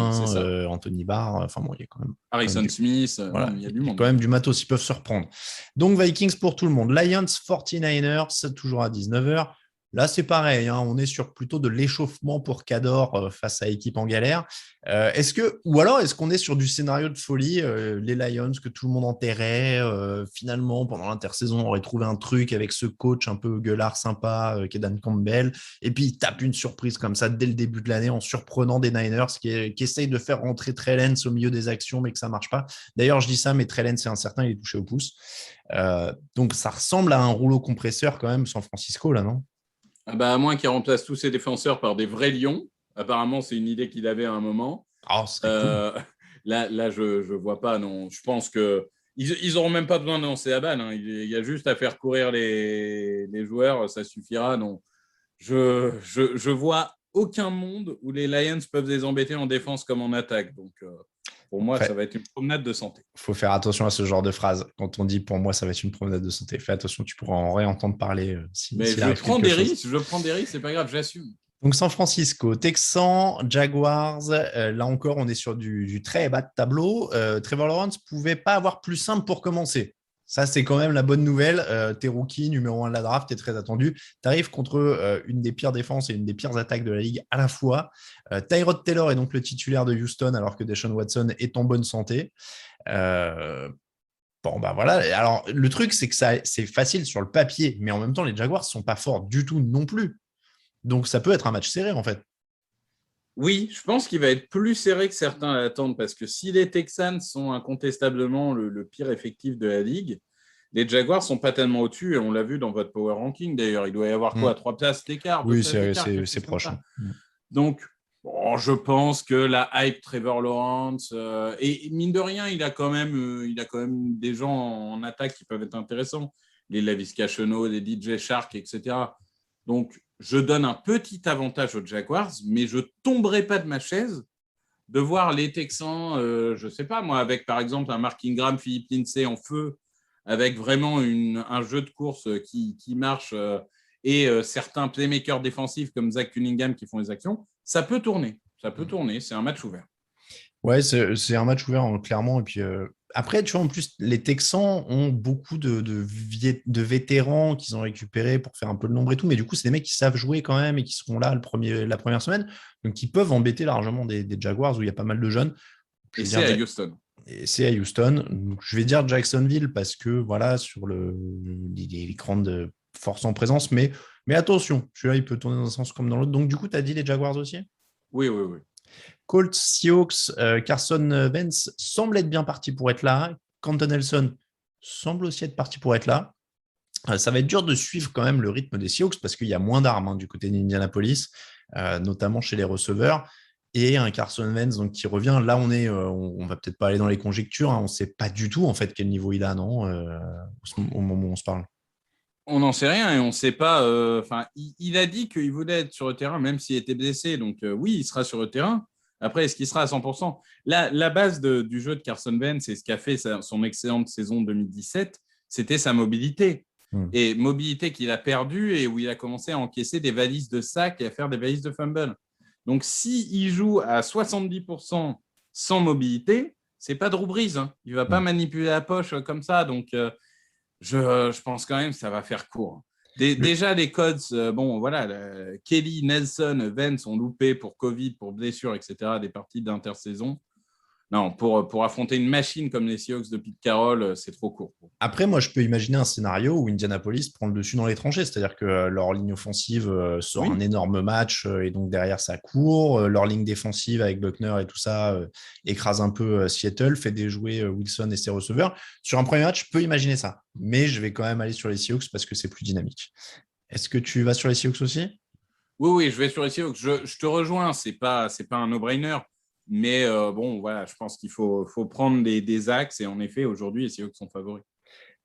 Anthony Barr. Enfin, bon, il y a quand même. Harrison Smith, voilà, il y a du monde. Quand même du matos, ils peuvent se reprendre. Donc, Vikings pour tout le monde. Lions, 49ers, toujours à 19h. Là, c'est pareil, on est sur plutôt de l'échauffement pour Cador face à équipe en galère. Ou alors, est-ce qu'on est sur du scénario de folie, les Lions, que tout le monde enterrait, finalement, pendant l'intersaison, on aurait trouvé un truc avec ce coach un peu gueulard sympa, Kedan Campbell, et puis il tape une surprise comme ça dès le début de l'année en surprenant des Niners qui essayent de faire rentrer Trey Lance au milieu des actions, mais que ça ne marche pas. D'ailleurs, je dis ça, mais Trey Lance, c'est incertain, il est touché au pouce. Donc, ça ressemble à un rouleau compresseur quand même, San Francisco, là, non? À moins qu'il remplace tous ses défenseurs par des vrais lions. Apparemment, c'est une idée qu'il avait à un moment. Oh, c'est cool. Là, je vois pas. Non, je pense que ils auront même pas besoin de lancer la balle. Il y a juste à faire courir les joueurs, ça suffira. Non, je vois aucun monde où les Lions peuvent les embêter en défense comme en attaque. Donc, pour moi, ça va être une promenade de santé. Il faut faire attention à ce genre de phrase. Quand on dit pour moi, ça va être une promenade de santé, fais attention, tu pourras en réentendre parler. Je prends des risques, c'est pas grave, j'assume. Donc, San Francisco, Texans, Jaguars, là encore, on est sur du très bas de tableau. Trevor Lawrence ne pouvait pas avoir plus simple pour commencer. Ça, c'est quand même la bonne nouvelle. T'es rookie, numéro 1 de la draft, t'es très attendu. T'arrives contre une des pires défenses et une des pires attaques de la ligue à la fois. Tyrod Taylor est donc le titulaire de Houston alors que Deshaun Watson est en bonne santé. Voilà. Alors, le truc, c'est que c'est facile sur le papier, mais en même temps, les Jaguars ne sont pas forts du tout non plus. Donc, ça peut être un match serré, en fait. Oui, je pense qu'il va être plus serré que certains l'attendent parce que si les Texans sont incontestablement le pire effectif de la ligue, les Jaguars ne sont pas tellement au-dessus et on l'a vu dans votre power ranking d'ailleurs. Il doit y avoir quoi, 3 places d'écart? Oui, c'est proche. Donc, je pense que la hype Trevor Lawrence et mine de rien, il a quand même des gens en attaque qui peuvent être intéressants. Les Laviska Shenault, les DJ Shark, etc. Donc, je donne un petit avantage aux Jaguars, mais je ne tomberai pas de ma chaise de voir les Texans, je ne sais pas moi, avec par exemple un Mark Ingram, Philippe Lindsay en feu, avec vraiment un jeu de course qui marche et certains playmakers défensifs comme Zach Cunningham qui font les actions, ça peut tourner. C'est un match ouvert. Ouais, c'est un match ouvert, clairement. Et puis après, tu vois, en plus, les Texans ont beaucoup de vétérans qu'ils ont récupérés pour faire un peu de nombre et tout. Mais du coup, c'est des mecs qui savent jouer quand même et qui seront là la première semaine. Donc, ils peuvent embêter largement des Jaguars où il y a pas mal de jeunes. Et c'est à Houston. Et c'est à Houston. Donc, je vais dire Jacksonville parce que, voilà, sur les grandes forces en présence. Mais attention, celui-là, il peut tourner dans un sens comme dans l'autre. Donc, du coup, tu as dit les Jaguars aussi? Oui. Colts, Seahawks, Carson Wentz semble être bien parti pour être là. Quentin Nelson semble aussi être parti pour être là. Ça va être dur de suivre quand même le rythme des Seahawks parce qu'il y a moins d'armes du côté d'Indianapolis, notamment chez les receveurs. Et un Carson Wentz donc, qui revient. Là, on va peut-être pas aller dans les conjectures. On ne sait pas du tout en fait quel niveau il a, non au moment où on se parle. On n'en sait rien et on ne sait pas. Il a dit qu'il voulait être sur le terrain, même s'il était blessé. Donc, oui, il sera sur le terrain. Après, est-ce qu'il sera à 100%? La base du jeu de Carson Wentz, c'est ce qu'a fait son excellente saison 2017, c'était sa mobilité. Et mobilité qu'il a perdue et où il a commencé à encaisser des valises de sacs et à faire des valises de fumble. Donc, s'il joue à 70% sans mobilité, c'est pas Drew Brees. Hein. Il ne va pas manipuler la poche comme ça. Donc, je pense quand même que ça va faire court. Déjà, les codes, Kelly, Nelson, Vance ont loupé pour Covid, pour blessure, etc., des parties d'intersaison. Non, pour affronter une machine comme les Seahawks de Pete Carroll, c'est trop court. Après, moi, je peux imaginer un scénario où Indianapolis prend le dessus dans les tranchées, c'est-à-dire que leur ligne offensive sort un énorme match et donc derrière, ça court. Leur ligne défensive avec Buckner et tout ça écrase un peu Seattle, fait déjouer Wilson et ses receveurs. Sur un premier match, je peux imaginer ça, mais je vais quand même aller sur les Seahawks parce que c'est plus dynamique. Est-ce que tu vas sur les Seahawks aussi? Oui, je vais sur les Seahawks. Je te rejoins, c'est pas un no-brainer. Mais je pense qu'il faut prendre des axes. Et en effet, aujourd'hui, les Seahawks sont favoris.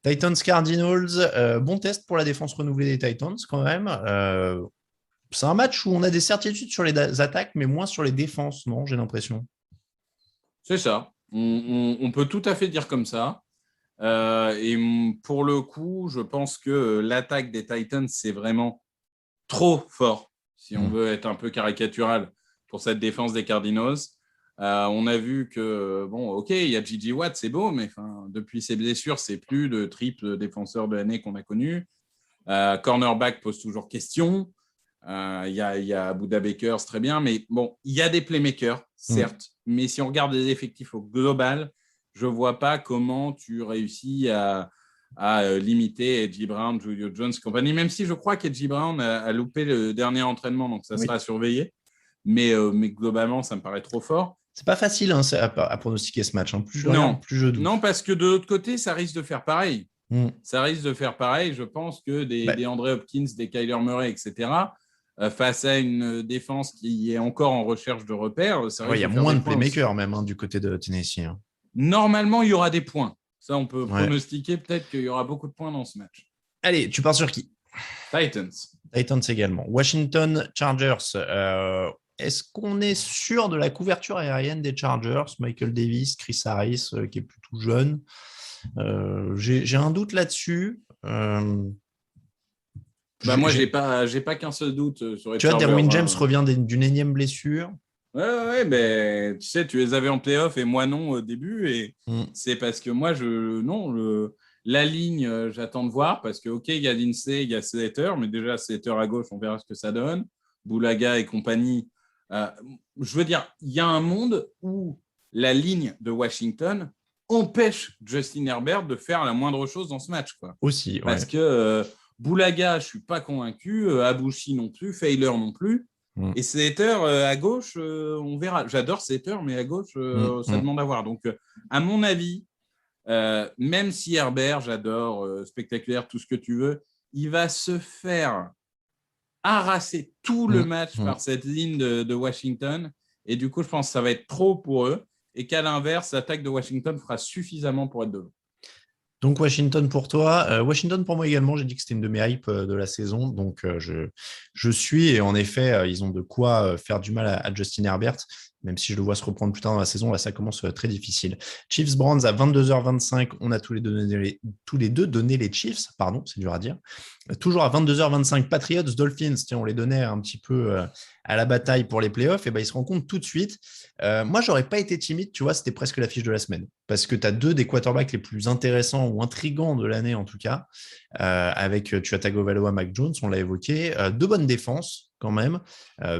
Titans Cardinals, bon test pour la défense renouvelée des Titans quand même. C'est un match où on a des certitudes sur les attaques, mais moins sur les défenses, non? J'ai l'impression. C'est ça. On peut tout à fait dire comme ça. Et pour le coup, je pense que l'attaque des Titans, c'est vraiment trop fort, si on veut être un peu caricatural, pour cette défense des Cardinals. On a vu que, il y a J.J. Watt, c'est beau, mais depuis ses blessures, c'est plus le triple défenseur de l'année qu'on a connu. Cornerback pose toujours question. Il y a Buda Baker, c'est très bien, mais il y a des playmakers, certes, mais si on regarde les effectifs au global, je ne vois pas comment tu réussis à limiter Edgy Brown, Julio Jones et compagnie, même si je crois qu'Edgy Brown a loupé le dernier entraînement, donc ça sera à surveiller. Mais globalement, ça me paraît trop fort. C'est pas facile à pronostiquer ce match. Hein. Plus je regarde, plus je doute. Non, parce que de l'autre côté, ça risque de faire pareil. Ça risque de faire pareil. Je pense que des André Hopkins, des Kyler Murray, etc., face à une défense qui est encore en recherche de repères, il y a moins de playmakers même du côté de Tennessee. Hein. Normalement, il y aura des points. Ça, on peut pronostiquer peut-être qu'il y aura beaucoup de points dans ce match. Allez, tu pars sur qui? Titans également. Washington Chargers. Est-ce qu'on est sûr de la couverture aérienne des Chargers? Michael Davis, Chris Harris, qui est plutôt jeune. J'ai un doute là-dessus. Moi, j'ai pas qu'un seul doute sur les Chargers. Tu vois, Derwin James revient d'une énième blessure. Ouais, mais tu sais, tu les avais en playoff et moi non au début. Et c'est parce que moi, la ligne, j'attends de voir parce que, il y a Lindsay, il y a Slater, mais déjà, Slater à gauche, on verra ce que ça donne. Boulaga et compagnie. Je veux dire, il y a un monde où la ligne de Washington empêche Justin Herbert de faire la moindre chose dans ce match. Quoi. Aussi, parce que Boulaga, je ne suis pas convaincu, Abouchi non plus, Failer non plus. Et Slater à gauche, on verra. J'adore Slater, mais à gauche, ça demande à voir. Donc, à mon avis, même si Herbert, j'adore, spectaculaire, tout ce que tu veux, il va se faire arraser tout le match par cette ligne de Washington. Et du coup, je pense que ça va être trop pour eux. Et qu'à l'inverse, l'attaque de Washington fera suffisamment pour être devant. Donc, Washington pour toi. Washington pour moi également. J'ai dit que c'était une de mes hypes de la saison. Donc, je suis. Et en effet, ils ont de quoi faire du mal à Justin Herbert. Même si je le vois se reprendre plus tard dans la saison, là, ça commence très difficile. Chiefs Browns à 22h25. On a tous les deux donné les Chiefs. Pardon, c'est dur à dire. Toujours à 22h25, Patriots, Dolphins. Tiens, on les donnait un petit peu à la bataille pour les playoffs. Et ils se rendent tout de suite. Moi, j'aurais pas été timide. Tu vois, c'était presque l'affiche de la semaine. Parce que tu as deux des quarterbacks les plus intéressants ou intrigants de l'année, en tout cas. Avec Tua Tagovailoa, Mac Jones, on l'a évoqué. Deux bonnes défenses. Quand même,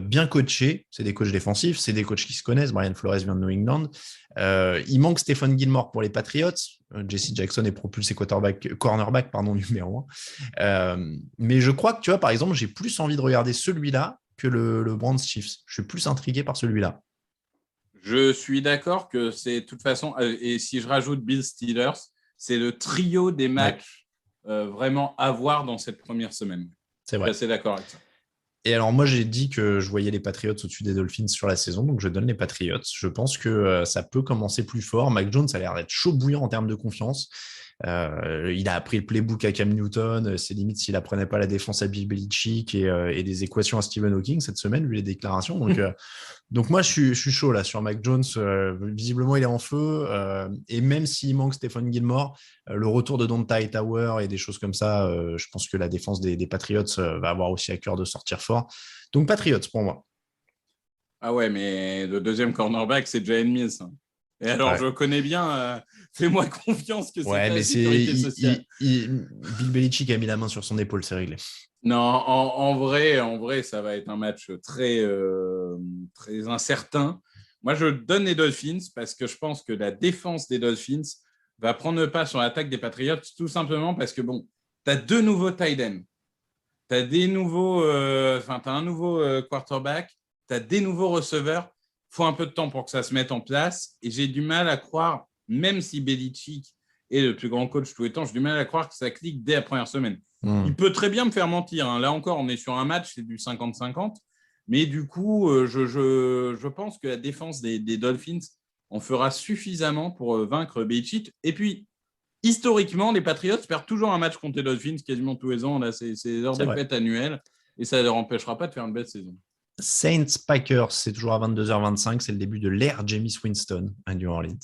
bien coachés, c'est des coachs défensifs, c'est des coachs qui se connaissent. Brian Flores vient de New England. Il manque Stephon Gilmore pour les Patriots. Jesse Jackson est propulsé cornerback numéro 1. Mais je crois que, tu vois, par exemple, j'ai plus envie de regarder celui-là que le Browns Chiefs. Je suis plus intrigué par celui-là. Je suis d'accord que c'est de toute façon, et si je rajoute Bill Steelers, c'est le trio des matchs vraiment à voir dans cette première semaine. C'est vrai. Je suis assez d'accord avec ça. Et alors, moi, j'ai dit que je voyais les Patriots au-dessus des Dolphins sur la saison, donc je donne les Patriots. Je pense que ça peut commencer plus fort. Mac Jones a l'air d'être chaud bouillant en termes de confiance. Il a appris le playbook à Cam Newton. C'est limite s'il apprenait pas la défense à Bill Belichick et des équations à Stephen Hawking cette semaine, vu les déclarations. Donc moi, je suis chaud là sur Mac Jones. Visiblement, il est en feu. Et même s'il manque Stephen Gilmore, le retour de Donta Hightower et des choses comme ça, je pense que la défense des Patriots va avoir aussi à cœur de sortir fort. Donc Patriots pour moi. Ah ouais, mais le deuxième cornerback, c'est Jalen Mills. Et alors, je connais bien, fais-moi confiance que c'est pas la sécurité sociale. Bill Belichick a mis la main sur son épaule, c'est réglé. Non, en vrai, ça va être un match très incertain. Moi, je donne les Dolphins parce que je pense que la défense des Dolphins va prendre le pas sur l'attaque des Patriots, tout simplement parce que, bon, tu as 2 nouveaux tight ends. Tu as un nouveau quarterback, tu as des nouveaux receveurs. Il faut un peu de temps pour que ça se mette en place. Et j'ai du mal à croire, même si Belichick est le plus grand coach de tous les temps, j'ai du mal à croire que ça clique dès la première semaine. Il peut très bien me faire mentir. Là encore, on est sur un match, c'est du 50-50. Mais du coup, je pense que la défense des Dolphins en fera suffisamment pour vaincre Belichick. Et puis, historiquement, les Patriots perdent toujours un match contre les Dolphins quasiment tous les ans. Là, c'est leur défaite annuelle. Et ça ne leur empêchera pas de faire une belle saison. Saints-Packers, c'est toujours à 22h25, c'est le début de l'ère Jameis Winston à New Orleans.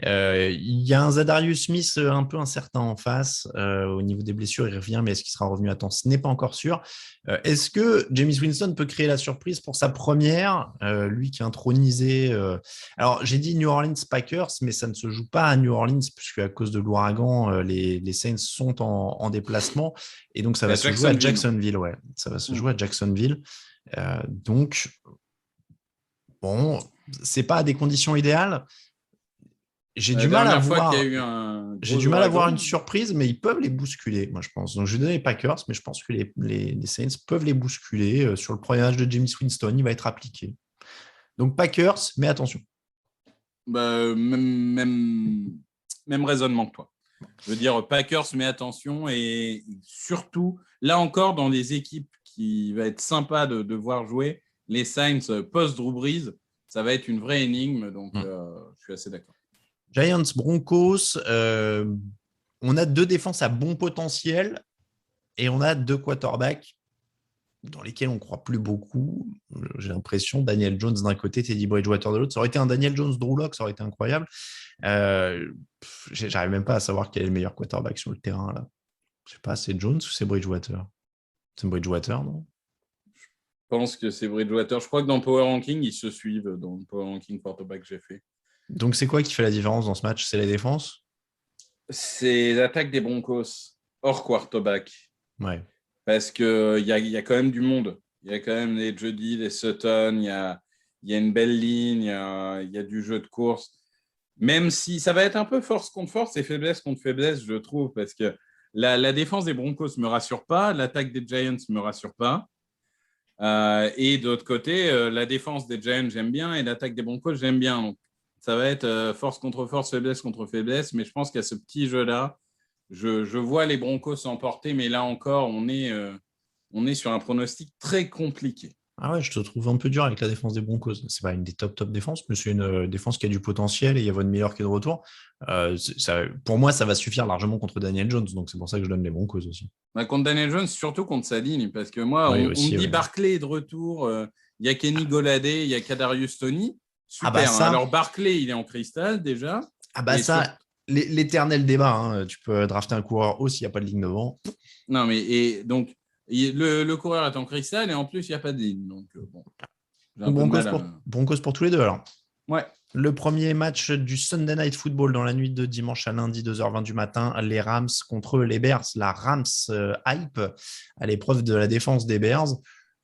Il y a un Zadarius Smith un peu incertain en face. Au niveau des blessures, il revient, mais est-ce qu'il sera revenu à temps? Ce n'est pas encore sûr. Est-ce que Jameis Winston peut créer la surprise pour sa première, lui qui est intronisé Alors, j'ai dit New Orleans-Packers, mais ça ne se joue pas à New Orleans, puisque à cause de l'ouragan, les Saints sont en déplacement, et donc ça va se jouer à Jacksonville. Ouais, ça va se jouer à Jacksonville. Donc, bon, c'est pas à des conditions idéales. J'ai du mal à voir une surprise, mais ils peuvent les bousculer, moi je pense. Donc je vais donner les Packers, mais je pense que les Saints peuvent les bousculer. Sur le premier match de Jameis Winston, il va être appliqué. Donc Packers, mais attention. Même raisonnement que toi. Je veux dire Packers, mais attention, et surtout, là encore, dans les équipes qui va être sympa de voir jouer, les Saints post-Drew Brees, ça va être une vraie énigme, donc je suis assez d'accord. Giants, Broncos, on a 2 défenses à bon potentiel et on a 2 quarterbacks dans lesquels on ne croit plus beaucoup. J'ai l'impression, Daniel Jones d'un côté, Teddy Bridgewater de l'autre. Ça aurait été un Daniel Jones, Drew Lock, ça aurait été incroyable. J'arrive même pas à savoir quel est le meilleur quarterback sur le terrain là. Je sais pas, c'est Jones ou c'est Bridgewater? C'est Bridgewater, non? Je pense que c'est Bridgewater. Je crois que dans le Power Ranking, ils se suivent dans le Power Ranking quarterback que j'ai fait. Donc, c'est quoi qui fait la différence dans ce match? C'est la défense? C'est l'attaque des Broncos hors quarterback. Ouais. Parce qu'il y a quand même du monde. Il y a quand même les Jeudy, les Sutton, il y a une belle ligne, il y a du jeu de course. Même si ça va être un peu force contre force et faiblesse contre faiblesse, je trouve, parce que la défense des Broncos ne me rassure pas, l'attaque des Giants ne me rassure pas. Et de l'autre côté, la défense des Giants, j'aime bien, et l'attaque des Broncos, j'aime bien. Donc, ça va être force contre force, faiblesse contre faiblesse, mais je pense qu'à ce petit jeu-là, je vois les Broncos s'emporter, mais là encore, on est sur un pronostic très compliqué. Ah ouais, je te trouve un peu dur avec la défense des Broncos. C'est pas une des top défenses, mais c'est une défense qui a du potentiel et il y a Von Miller qui est de retour. Pour moi, ça va suffire largement contre Daniel Jones, donc c'est pour ça que je donne les Broncos aussi. Contre Daniel Jones, surtout contre sa ligne, parce que moi, on me dit Barkley est de retour, il y a Kenny Golladay, il y a Kadarius Toney. Super. Alors Barkley, il est en cristal déjà. L'éternel débat. Tu peux drafter un coureur haut s'il n'y a pas de ligne devant. Non, mais donc. Le coureur est en cristal et en plus, il n'y a pas de ligne. Donc, Broncos pour tous les deux, alors. Ouais. Le premier match du Sunday Night Football dans la nuit de dimanche à lundi, 2h20 du matin, les Rams contre les Bears. La Rams hype à l'épreuve de la défense des Bears,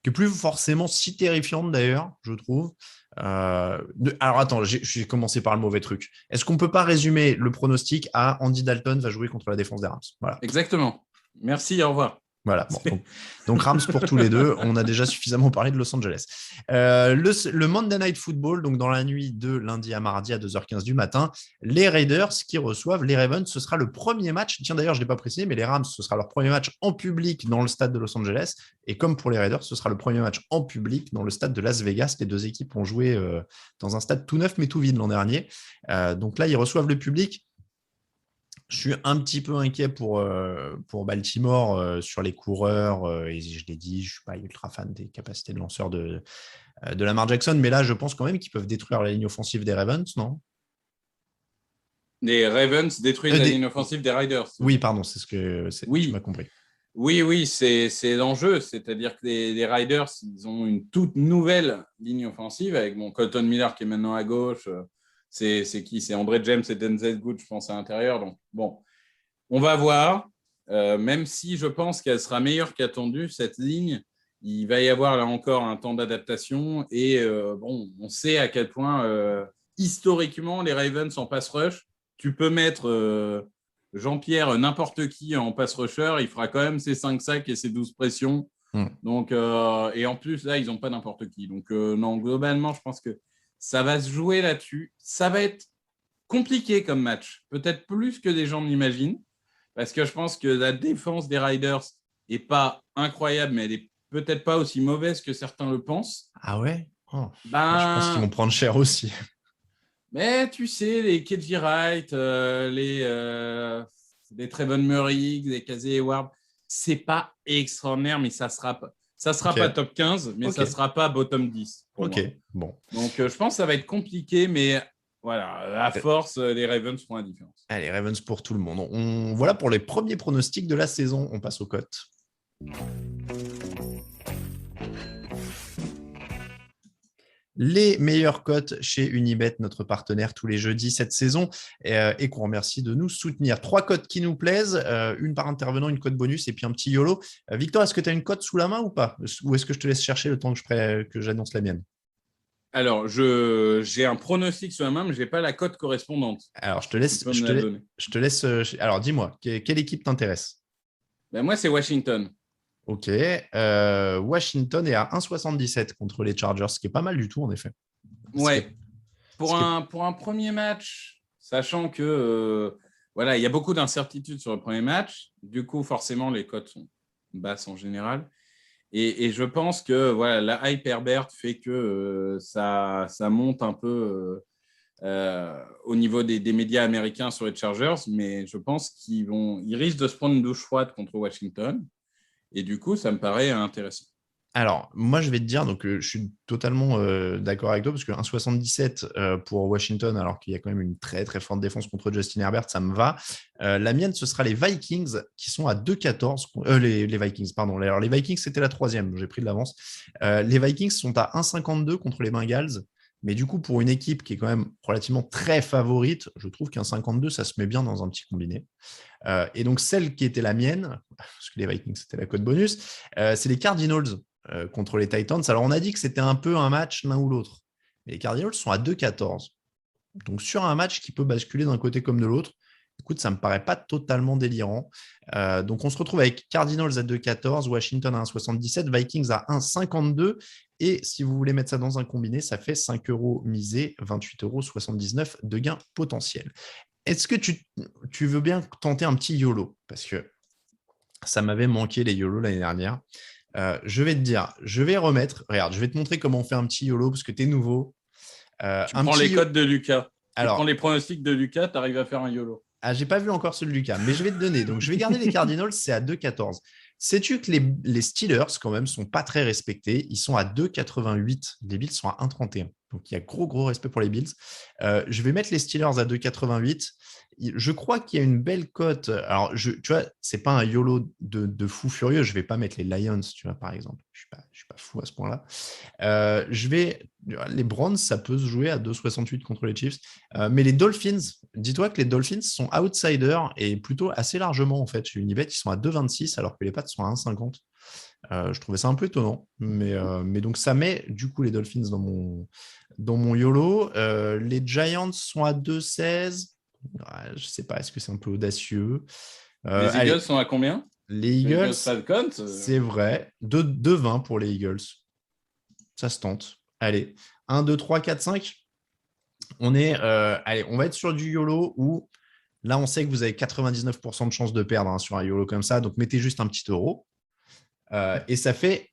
qui est plus forcément si terrifiante d'ailleurs, je trouve. Alors attends, j'ai commencé par le mauvais truc. Est-ce qu'on ne peut pas résumer le pronostic à Andy Dalton va jouer contre la défense des Rams? Voilà. Exactement. Merci, au revoir. Voilà. Bon, donc Rams pour tous les deux. On a déjà suffisamment parlé de Los Angeles. Le Monday Night Football, donc dans la nuit de lundi à mardi à 2h15 du matin, les Raiders qui reçoivent les Ravens. Ce sera le premier match. Tiens, d'ailleurs, je ne l'ai pas précisé, mais les Rams, ce sera leur premier match en public dans le stade de Los Angeles. Et comme pour les Raiders, ce sera le premier match en public dans le stade de Las Vegas. Les deux équipes ont joué dans un stade tout neuf mais tout vide l'an dernier. Donc là, ils reçoivent le public. Je suis un petit peu inquiet pour Baltimore sur les coureurs. Et je l'ai dit, je ne suis pas ultra fan des capacités de lanceur de Lamar Jackson. Mais là, je pense quand même qu'ils peuvent détruire la ligne offensive des Ravens, non? Les Ravens détruisent la ligne offensive des Riders. Oui, pardon, tu m'as compris. Oui, c'est l'enjeu. C'est-à-dire que les Riders, ils ont une toute nouvelle ligne offensive avec Colton Miller qui est maintenant à gauche. C'est qui? C'est André James et Denzel Good, je pense, à l'intérieur. Donc, bon, on va voir. Même si je pense qu'elle sera meilleure qu'attendue, cette ligne, il va y avoir là encore un temps d'adaptation. Et on sait à quel point, historiquement, les Ravens en pass rush, tu peux mettre Jean-Pierre n'importe qui en pass rusher, il fera quand même ses 5 sacs et ses 12 pressions. Donc, et en plus, là, ils n'ont pas n'importe qui. Donc, non, globalement, je pense que ça va se jouer là-dessus. Ça va être compliqué comme match, peut-être plus que des gens n'imaginent, parce que je pense que la défense des Riders n'est pas incroyable, mais elle n'est peut-être pas aussi mauvaise que certains le pensent. Ah ouais? Je pense qu'ils vont prendre cher aussi. Mais tu sais, les KJ Wright, les Trevon Murray, les Casey Hayward, c'est pas extraordinaire, mais ça sera pas top 15, mais ça sera pas bottom 10. Ok, bon. Donc, je pense que ça va être compliqué, mais voilà, à force, les Ravens feront la différence. Allez, Ravens pour tout le monde. Voilà pour les premiers pronostics de la saison. On passe aux cotes. Les meilleures cotes chez Unibet, notre partenaire tous les jeudis cette saison, et qu'on remercie de nous soutenir. 3 cotes qui nous plaisent, une par intervenant, une cote bonus et puis un petit YOLO. Victor, est-ce que tu as une cote sous la main ou pas? Ou est-ce que je te laisse chercher le temps que j'annonce la mienne? Alors, j'ai un pronostic sous la main, mais je n'ai pas la cote correspondante. Alors, je te laisse. Alors, dis-moi, quelle équipe t'intéresse? Moi, c'est Washington. Ok. Washington est à 1,77 contre les Chargers, ce qui est pas mal du tout, en effet. Ouais. Pour un premier match, sachant que il y a beaucoup d'incertitudes sur le premier match, du coup, forcément, les cotes sont basses en général. Et je pense que la hype Herbert fait que ça monte un peu au niveau des médias américains sur les Chargers, mais je pense qu'ils risquent de se prendre une douche froide contre Washington. Et du coup, ça me paraît intéressant. Alors, moi, je vais te dire, donc je suis totalement d'accord avec toi, parce que 1,77 pour Washington, alors qu'il y a quand même une très, très forte défense contre Justin Herbert, ça me va. La mienne, ce sera les Vikings, qui sont à 2,14. Les Vikings, pardon. Alors, les Vikings, c'était la 3e, j'ai pris de l'avance. Les Vikings sont à 1,52 contre les Bengals. Mais du coup, pour une équipe qui est quand même relativement très favorite, je trouve qu'un 52, ça se met bien dans un petit combiné. Et donc, celle qui était la mienne, parce que les Vikings, c'était la cote bonus, c'est les Cardinals contre les Titans. Alors, on a dit que c'était un peu un match l'un ou l'autre. Mais les Cardinals sont à 2,14. Donc, sur un match qui peut basculer d'un côté comme de l'autre, écoute, ça ne me paraît pas totalement délirant. Donc, on se retrouve avec Cardinals à 2,14, Washington à 1,77, Vikings à 1,52. Et si vous voulez mettre ça dans un combiné, ça fait 5 € misés, 28,79 € de gain potentiel. Est-ce que tu veux bien tenter un petit YOLO? Parce que ça m'avait manqué les YOLO l'année dernière. Je vais te dire, je vais remettre. Regarde, je vais te montrer comment on fait un petit YOLO parce que tu es nouveau. Tu prends les codes de Lucas. Tu prends les pronostics de Lucas, tu arrives à faire un YOLO. Ah, j'ai pas vu encore celui de Lucas, mais je vais te donner. Donc, je vais garder les Cardinals, c'est à 2,14. Sais-tu que les Steelers, quand même, sont pas très respectés? Ils sont à 2,88. Les Bills sont à 1,31. Donc, il y a gros respect pour les Bills. Je vais mettre les Steelers à 2,88. Je crois qu'il y a une belle cote. Alors, tu vois, c'est pas un YOLO de fou furieux. Je vais pas mettre les Lions, tu vois, par exemple. Je suis pas fou à ce point-là. Les Browns, ça peut se jouer à 2,68 contre les Chiefs. Mais les Dolphins, dis-toi que les Dolphins sont outsiders et plutôt assez largement, en fait. Chez Unibet, ils sont à 2,26 alors que les Pats sont à 1,50. Je trouvais ça un peu étonnant. Mais donc, ça met du coup les Dolphins dans mon YOLO. Les Giants sont à 2,16. Je ne sais pas, est-ce que c'est un peu audacieux? Les Eagles sont à combien? Les Eagles, c'est vrai. 2,20 pour les Eagles. Ça se tente. Allez, 1, 2, 3, 4, 5. On va être sur du YOLO où là, on sait que vous avez 99% de chances de perdre sur un YOLO comme ça. Donc, mettez juste un petit euro. Et ça fait,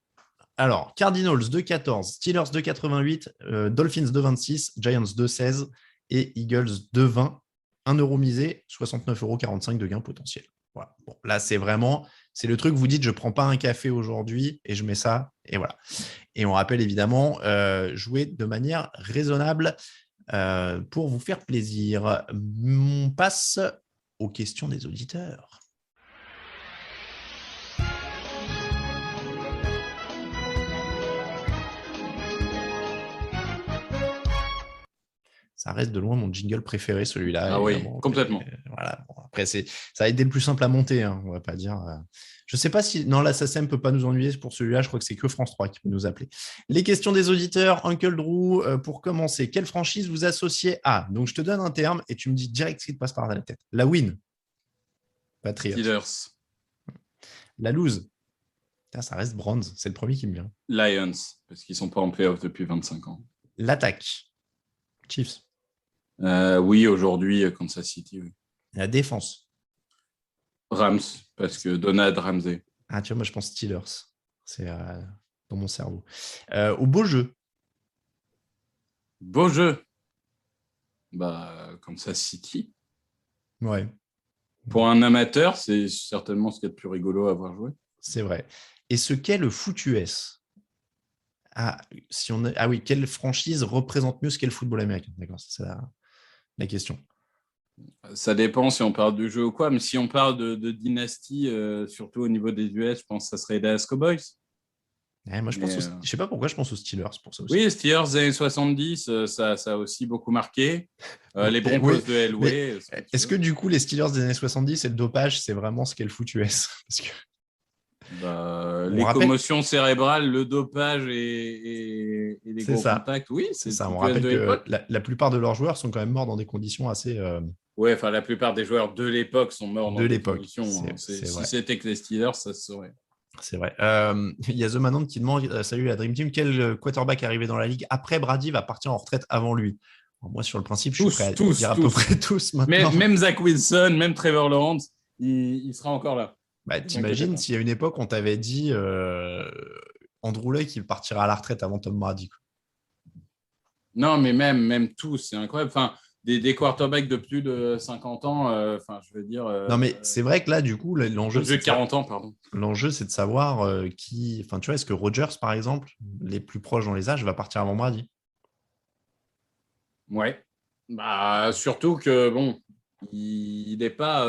alors, Cardinals 2,14, Steelers 2,88, Dolphins 2,26, Giants 2,16 et Eagles 2,20. 1 euro misé, 69,45 € de gain potentiel. Voilà. Bon, là, c'est le truc, vous dites, je ne prends pas un café aujourd'hui et je mets ça, et voilà. Et on rappelle évidemment, jouer de manière raisonnable pour vous faire plaisir. On passe aux questions des auditeurs. Ça reste de loin mon jingle préféré, celui-là. Ah oui, évidemment. complètement. Voilà. Bon, après, ça a été le plus simple à monter, hein, on ne va pas dire. Je ne sais pas si… Non, la SACEM ne peut pas nous ennuyer pour celui-là. Je crois que c'est que France 3 qui peut nous appeler. Les questions des auditeurs. Uncle Drew, pour commencer, quelle franchise vous associez à… Donc, je te donne un terme et tu me dis direct ce qui te passe par la tête. La win. Patriots. Steelers. La lose. Putain, ça reste Browns. C'est le premier qui me vient. Lions, parce qu'ils ne sont pas en playoff depuis 25 ans. L'attaque. Chiefs. Oui, aujourd'hui, Kansas City. Oui. La défense. Rams, parce que Donald Ramsey. Ah, tu vois, moi, je pense Steelers. C'est dans mon cerveau. Au beau jeu. Beau jeu. Kansas City. Ouais. Pour un amateur, c'est certainement ce qu'il y a de plus rigolo à avoir joué. C'est vrai. Et ce qu'est le foot US. Oui, quelle franchise représente mieux ce qu'est le football américain? D'accord, c'est ça la question. Ça dépend si on parle du jeu ou quoi, mais si on parle de dynastie, surtout au niveau des US, je pense que ça serait les Dallas Cowboys. Moi, je ne sais pas pourquoi je pense aux Steelers pour ça aussi. Oui, Steelers des années 70, ça a aussi beaucoup marqué. Les Broncos de Elway. Est-ce que du coup, les Steelers des années 70 et le dopage, c'est vraiment ce qu'est le foot US? Parce que… les commotions cérébrales, le dopage et les gros contacts, oui, c'est ça. On rappelle que la plupart de leurs joueurs sont quand même morts dans des conditions assez… Oui, enfin, la plupart des joueurs de l'époque sont morts dans des conditions. Si c'était que les Steelers, ça se saurait. C'est vrai. Il y a The Manant qui demande salut la Dream Team, quel quarterback arrivé dans la ligue après Brady va partir en retraite avant lui? Alors, moi, sur le principe, je suis prêt à dire à peu près tous maintenant. Même Zach Wilson, même Trevor Lawrence, il sera encore là. T'imagines s'il y a une époque, on t'avait dit Andrew Luck, il partira à la retraite avant Tom Brady. Non, mais même tous, c'est incroyable. Enfin, des quarterbacks de plus de 50 ans, je veux dire… non, mais c'est vrai que là, du coup, l'enjeu… De 40 ans, pardon. L'enjeu, c'est de savoir qui… Enfin, tu vois, est-ce que Rodgers, par exemple, les plus proches dans les âges, va partir avant Brady? Ouais. Surtout que, bon, il n'est pas…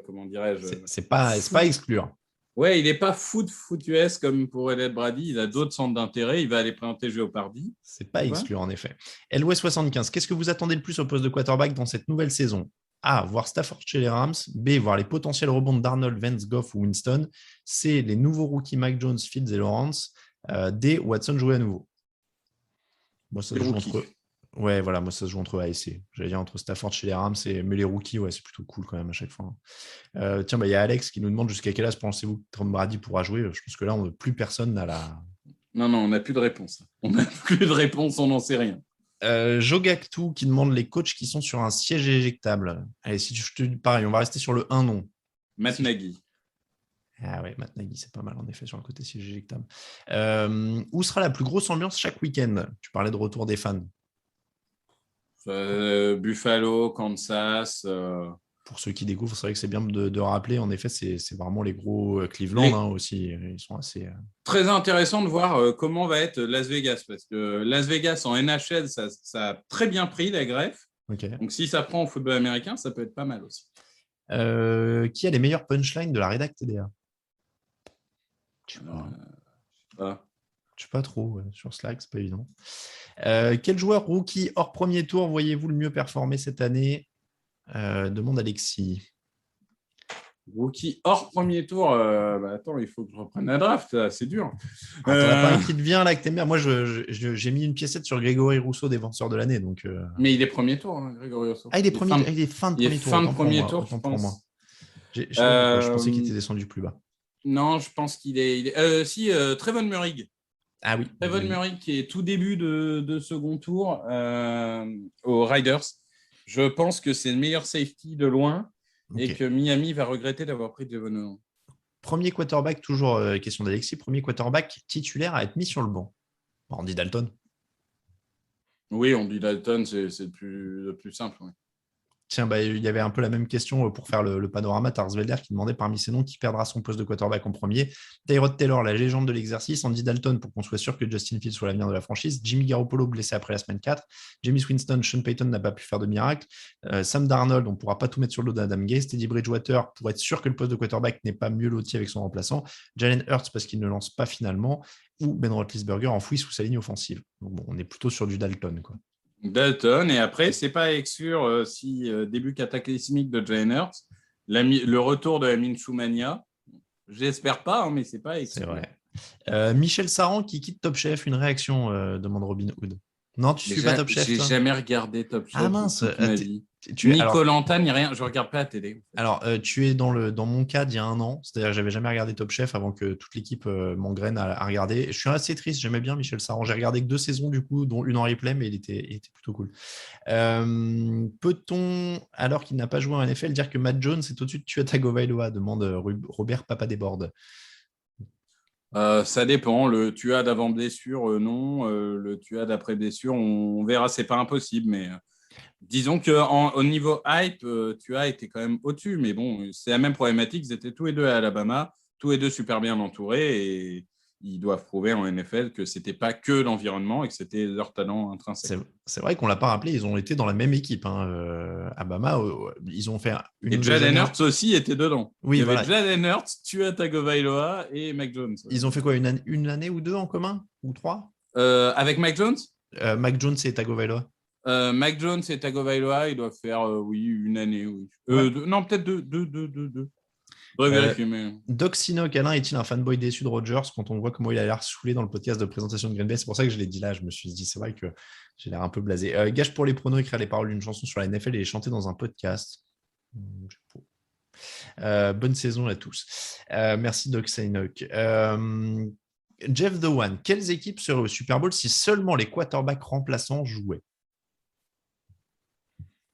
comment dirais-je… C'est pas à exclure. Ouais, il n'est pas foot US comme pourrait l'être Brady. Il a d'autres centres d'intérêt. Il va aller présenter Jeopardy. C'est pas à exclure, en effet. LW75, qu'est-ce que vous attendez le plus au poste de quarterback dans cette nouvelle saison? A, voir Stafford chez les Rams. B, voir les potentiels rebonds d'Arnold, Vance, Goff ou Winston. C, les nouveaux rookies Mac Jones, Fields et Lawrence. D, Watson jouer à nouveau. Moi, ça se joue entre… Ouais, voilà, moi ça se joue entre A et C. J'allais dire entre Stafford chez les Rams mais les rookies, ouais, c'est plutôt cool quand même à chaque fois. Tiens, il y a Alex qui nous demande jusqu'à quel âge pensez-vous que Tom Brady pourra jouer? Je pense que là, plus personne n'a la… Non, on n'a plus de réponse. On n'a plus de réponse, on n'en sait rien. Jogactu qui demande les coachs qui sont sur un siège éjectable. Allez, si je te dis pareil, on va rester sur le 1 nom. Matt Nagy. Ah ouais, Matt Nagy, c'est pas mal en effet sur le côté siège éjectable. Où sera la plus grosse ambiance chaque week-end? Tu parlais de retour des fans. Buffalo, Kansas. Pour ceux qui découvrent, c'est vrai que c'est bien de rappeler. En effet, c'est vraiment les gros Cleveland aussi. Ils sont assez… Très intéressant de voir comment va être Las Vegas. Parce que Las Vegas en NHL, ça a très bien pris la greffe. Okay. Donc, si ça prend au football américain, ça peut être pas mal aussi. Qui a les meilleurs punchlines de la rédac TDA? Je sais pas. Je sais pas trop. Sur Slack, c'est pas évident. Quel joueur rookie hors premier tour voyez-vous le mieux performer cette année? Demande Alexis. Rookie hors premier tour, attends, il faut que je reprenne la draft, c'est dur. T'en as pas un qui te vient là que t'aimes bien? Moi, j'ai mis une piécette sur Grégory Rousseau, défenseur de l'année. Donc, Mais il est premier tour, Grégory Rousseau. Ah, il est fin de premier tour. Je pense. Je pensais qu'il était descendu plus bas. Non, je pense qu'il est… Trevon Moehrig. Ah oui. Trevon Moehrig qui est tout début de second tour aux Riders. Je pense que c'est le meilleur safety de loin et que Miami va regretter d'avoir pris Devon. Premier quarterback, toujours question d'Alexis, premier quarterback titulaire à être mis sur le banc. Bon, on dit Dalton. Oui, on dit Dalton, c'est le plus simple. Ouais. Tiens, il y avait un peu la même question pour faire le panorama. Tarsvelder qui demandait parmi ces noms qui perdra son poste de quarterback en premier. Tyrod Taylor, la légende de l'exercice. Andy Dalton, pour qu'on soit sûr que Justin Fields soit l'avenir de la franchise. Jimmy Garoppolo, blessé après la semaine 4. Jameis Winston, Sean Payton n'a pas pu faire de miracle. Sam Darnold, on ne pourra pas tout mettre sur le dos d'Adam Gase. Teddy Bridgewater, pour être sûr que le poste de quarterback n'est pas mieux loti avec son remplaçant. Jalen Hurts, parce qu'il ne lance pas finalement. Ou Ben Roethlisberger enfoui sous sa ligne offensive. Donc bon, on est plutôt sur du Dalton, quoi. Dalton, et après, c'est pas exclure si début cataclysmique de Jalen Hurts, le retour de la Minshew Mania. J'espère pas, mais c'est pas exclu. C'est vrai. Michel Saran qui quitte Top Chef, une réaction, demande Robin Hood. Non, tu suis pas Top Chef. J'ai jamais regardé Top Chef. Ah mince, toute ma vie. Ni Koh-Lanta, ni rien. Je regarde pas la télé. Alors, tu es dans mon cas d'il y a un an, c'est-à-dire que j'avais jamais regardé Top Chef avant que toute l'équipe m'engraine à regarder. Je suis assez triste, j'aimais bien Michel Saran. J'ai regardé que 2 saisons du coup, dont une en replay, mais il était plutôt cool. Peut-on, alors qu'il n'a pas joué en NFL, dire que Matt Jones est au-dessus de Tua Tagovailoa, demande Robert Papadéborde. Ça dépend. Le Tua d'avant blessure, non. Le Tua d'après blessure, on verra. C'est pas impossible, mais disons qu'au niveau hype, Tua était quand même au-dessus. Mais bon, c'est la même problématique. Ils étaient tous les deux à Alabama, tous les deux super bien entourés, et ils doivent prouver en NFL que c'était pas que l'environnement et que c'était leur talent intrinsèque. C'est vrai qu'on l'a pas rappelé. Ils ont été dans la même équipe. Alabama, ils ont fait une. Et Jalen Hurts aussi était dedans. Oui, il y avait voilà. Jalen Hurts, Tua Tagovailoa et Mac Jones. Ils ont fait quoi, une année ou 2 en commun, ou 3 avec Mac Jones. Mac Jones et Tagovailoa. Mac Jones et Tagovailoa, ils doivent faire une année. Oui. Non, peut-être deux. Vérifier, mais... Doc Sinoc, Alain est-il un fanboy déçu de Rodgers quand on voit comment il a l'air saoulé dans le podcast de présentation de Green Bay? C'est pour ça que je l'ai dit là. Je me suis dit, c'est vrai que j'ai l'air un peu blasé. Gage pour les pronos, écrire les paroles d'une chanson sur la NFL et les chanter dans un podcast. Bonne saison à tous. Merci Doc Sinoc. Jeff The One, quelles équipes seraient au Super Bowl si seulement les quarterbacks remplaçants jouaient?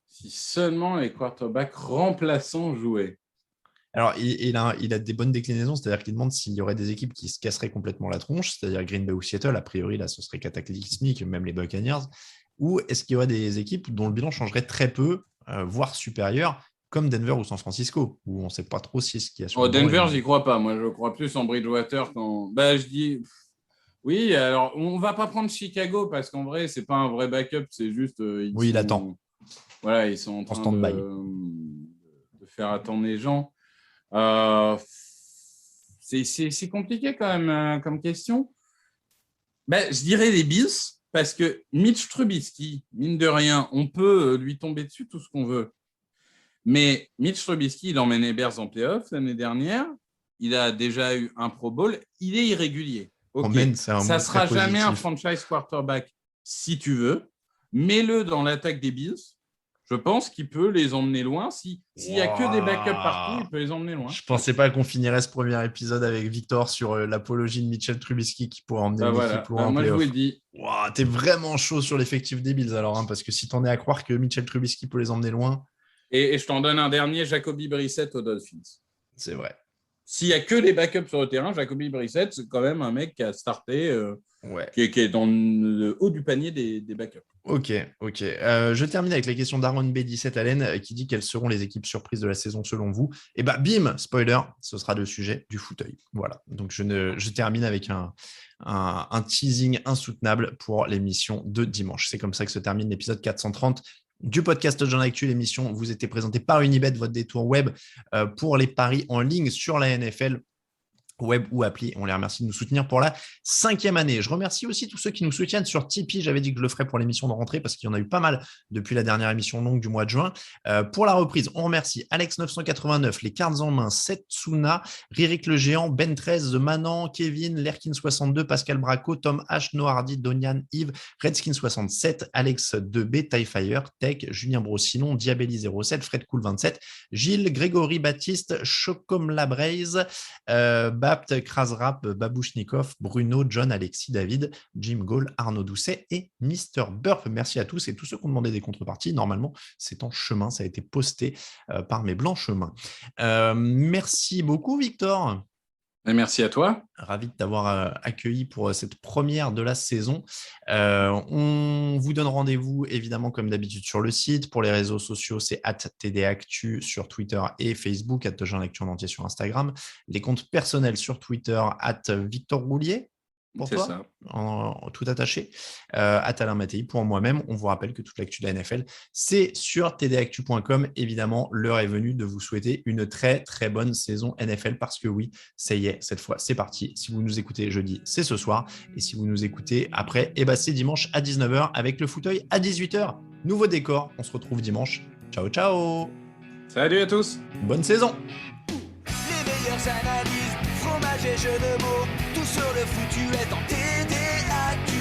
Si seulement les quarterbacks remplaçants jouaient. Alors, il a des bonnes déclinaisons, c'est-à-dire qu'il demande s'il y aurait des équipes qui se casseraient complètement la tronche, c'est-à-dire Green Bay ou Seattle, a priori, là, ce serait cataclysmique, même les Buccaneers, ou est-ce qu'il y aurait des équipes dont le bilan changerait très peu, voire supérieur, comme Denver ou San Francisco, où on ne sait pas trop si ce qu'il y a sur Denver, j'y crois pas. Moi, je crois plus en Bridgewater quand... je dis... Oui, alors, on ne va pas prendre Chicago, parce qu'en vrai, ce n'est pas un vrai backup, c'est juste... il attend. Voilà, ils sont en train de faire attendre les gens. C'est compliqué quand même comme question. Je dirais les Bills, parce que Mitch Trubisky, mine de rien, on peut lui tomber dessus tout ce qu'on veut. Mais Mitch Trubisky, il emmène les Bears en playoff l'année dernière. Il a déjà eu un Pro Bowl. Il est irrégulier. Okay. Ça ne sera jamais un franchise quarterback si tu veux. Mets-le dans l'attaque des Bills. Je pense qu'il peut les emmener loin. S'il n'y a que des backups partout, il peut les emmener loin. Je ne pensais pas qu'on finirait ce premier épisode avec Victor sur l'apologie de Mitchell Trubisky qui pourrait emmener l'équipe loin en moi, playoff. Je vous le dis. T'es vraiment chaud sur l'effectif des Bills alors, parce que si t'en es à croire que Mitchell Trubisky peut les emmener loin. Et je t'en donne un dernier, Jacoby Brissett aux Dolphins. C'est vrai. S'il n'y a que des backups sur le terrain, Jacoby Brissett, c'est quand même un mec qui a starté, qui est dans le haut du panier des backups. Ok. Je termine avec la question d'Aaron B17 Allen qui dit quelles seront les équipes surprises de la saison selon vous. Et bim, spoiler, ce sera le sujet du fauteuil. Voilà. Donc je termine avec un teasing insoutenable pour l'émission de dimanche. C'est comme ça que se termine l'épisode 430 du podcast Touchdown Actu. L'émission vous était présentée par Unibet, votre détour web pour les paris en ligne sur la NFL. Web ou appli. On les remercie de nous soutenir pour la 5e année. Je remercie aussi tous ceux qui nous soutiennent sur Tipeee. J'avais dit que je le ferais pour l'émission de rentrée parce qu'il y en a eu pas mal depuis la dernière émission longue du mois de juin. Pour la reprise, on remercie Alex989, les cartes en main, Setsuna, Ririk le Géant, Ben 13, The Manan, Kevin, Lerkin62, Pascal Braco, Tom H, Nohardy, Donian, Yves, Redskin67, Alex 2B, Tyfire, Tech, Julien Brossinon, Diabelli07, Fred Cool 27, Gilles, Grégory Baptiste, Chocom Labraise, Bapt, Krasrap, Babouchnikov, Bruno, John, Alexis, David, Jim Gaulle, Arnaud Doucet et Mister Burp. Merci à tous et tous ceux qui ont demandé des contreparties. Normalement, c'est en chemin. Ça a été posté par mes blancs chemins. Merci beaucoup, Victor. Et merci à toi. Ravi de t'avoir accueilli pour cette première de la saison. On vous donne rendez-vous évidemment comme d'habitude sur le site. Pour les réseaux sociaux, c'est @tdactu sur Twitter et Facebook, @TheJeunLactu en entier sur Instagram. Les comptes personnels sur Twitter, @Victor Roulier. Pour C'est toi, ça. tout attaché, Alain Mattei pour moi-même. On vous rappelle que toute l'actu de la NFL, c'est sur tdactu.com. Évidemment, l'heure est venue de vous souhaiter une très, très bonne saison NFL parce que oui, ça y est, cette fois, c'est parti. Si vous nous écoutez jeudi, c'est ce soir. Et si vous nous écoutez après, c'est dimanche à 19h avec le fauteuil à 18h. Nouveau décor, on se retrouve dimanche. Ciao, ciao. Salut à tous. Bonne saison. Les meilleures analyses, fromage et jeux de mots, tout sur le foutu est en TDAQ.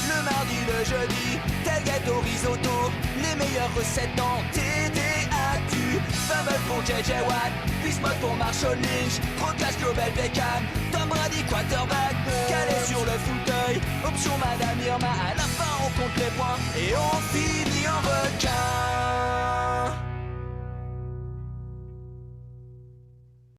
Le mardi, le jeudi, tel gâteau risotto, les meilleures recettes en TDAQ. Fumble pour JJ Watt, Bismuth pour Marshall Lynch, Proclash Global Beckham, Tom Brady quarterback, calé sur le fauteuil, option Madame Irma, à la fin on compte les points et on finit.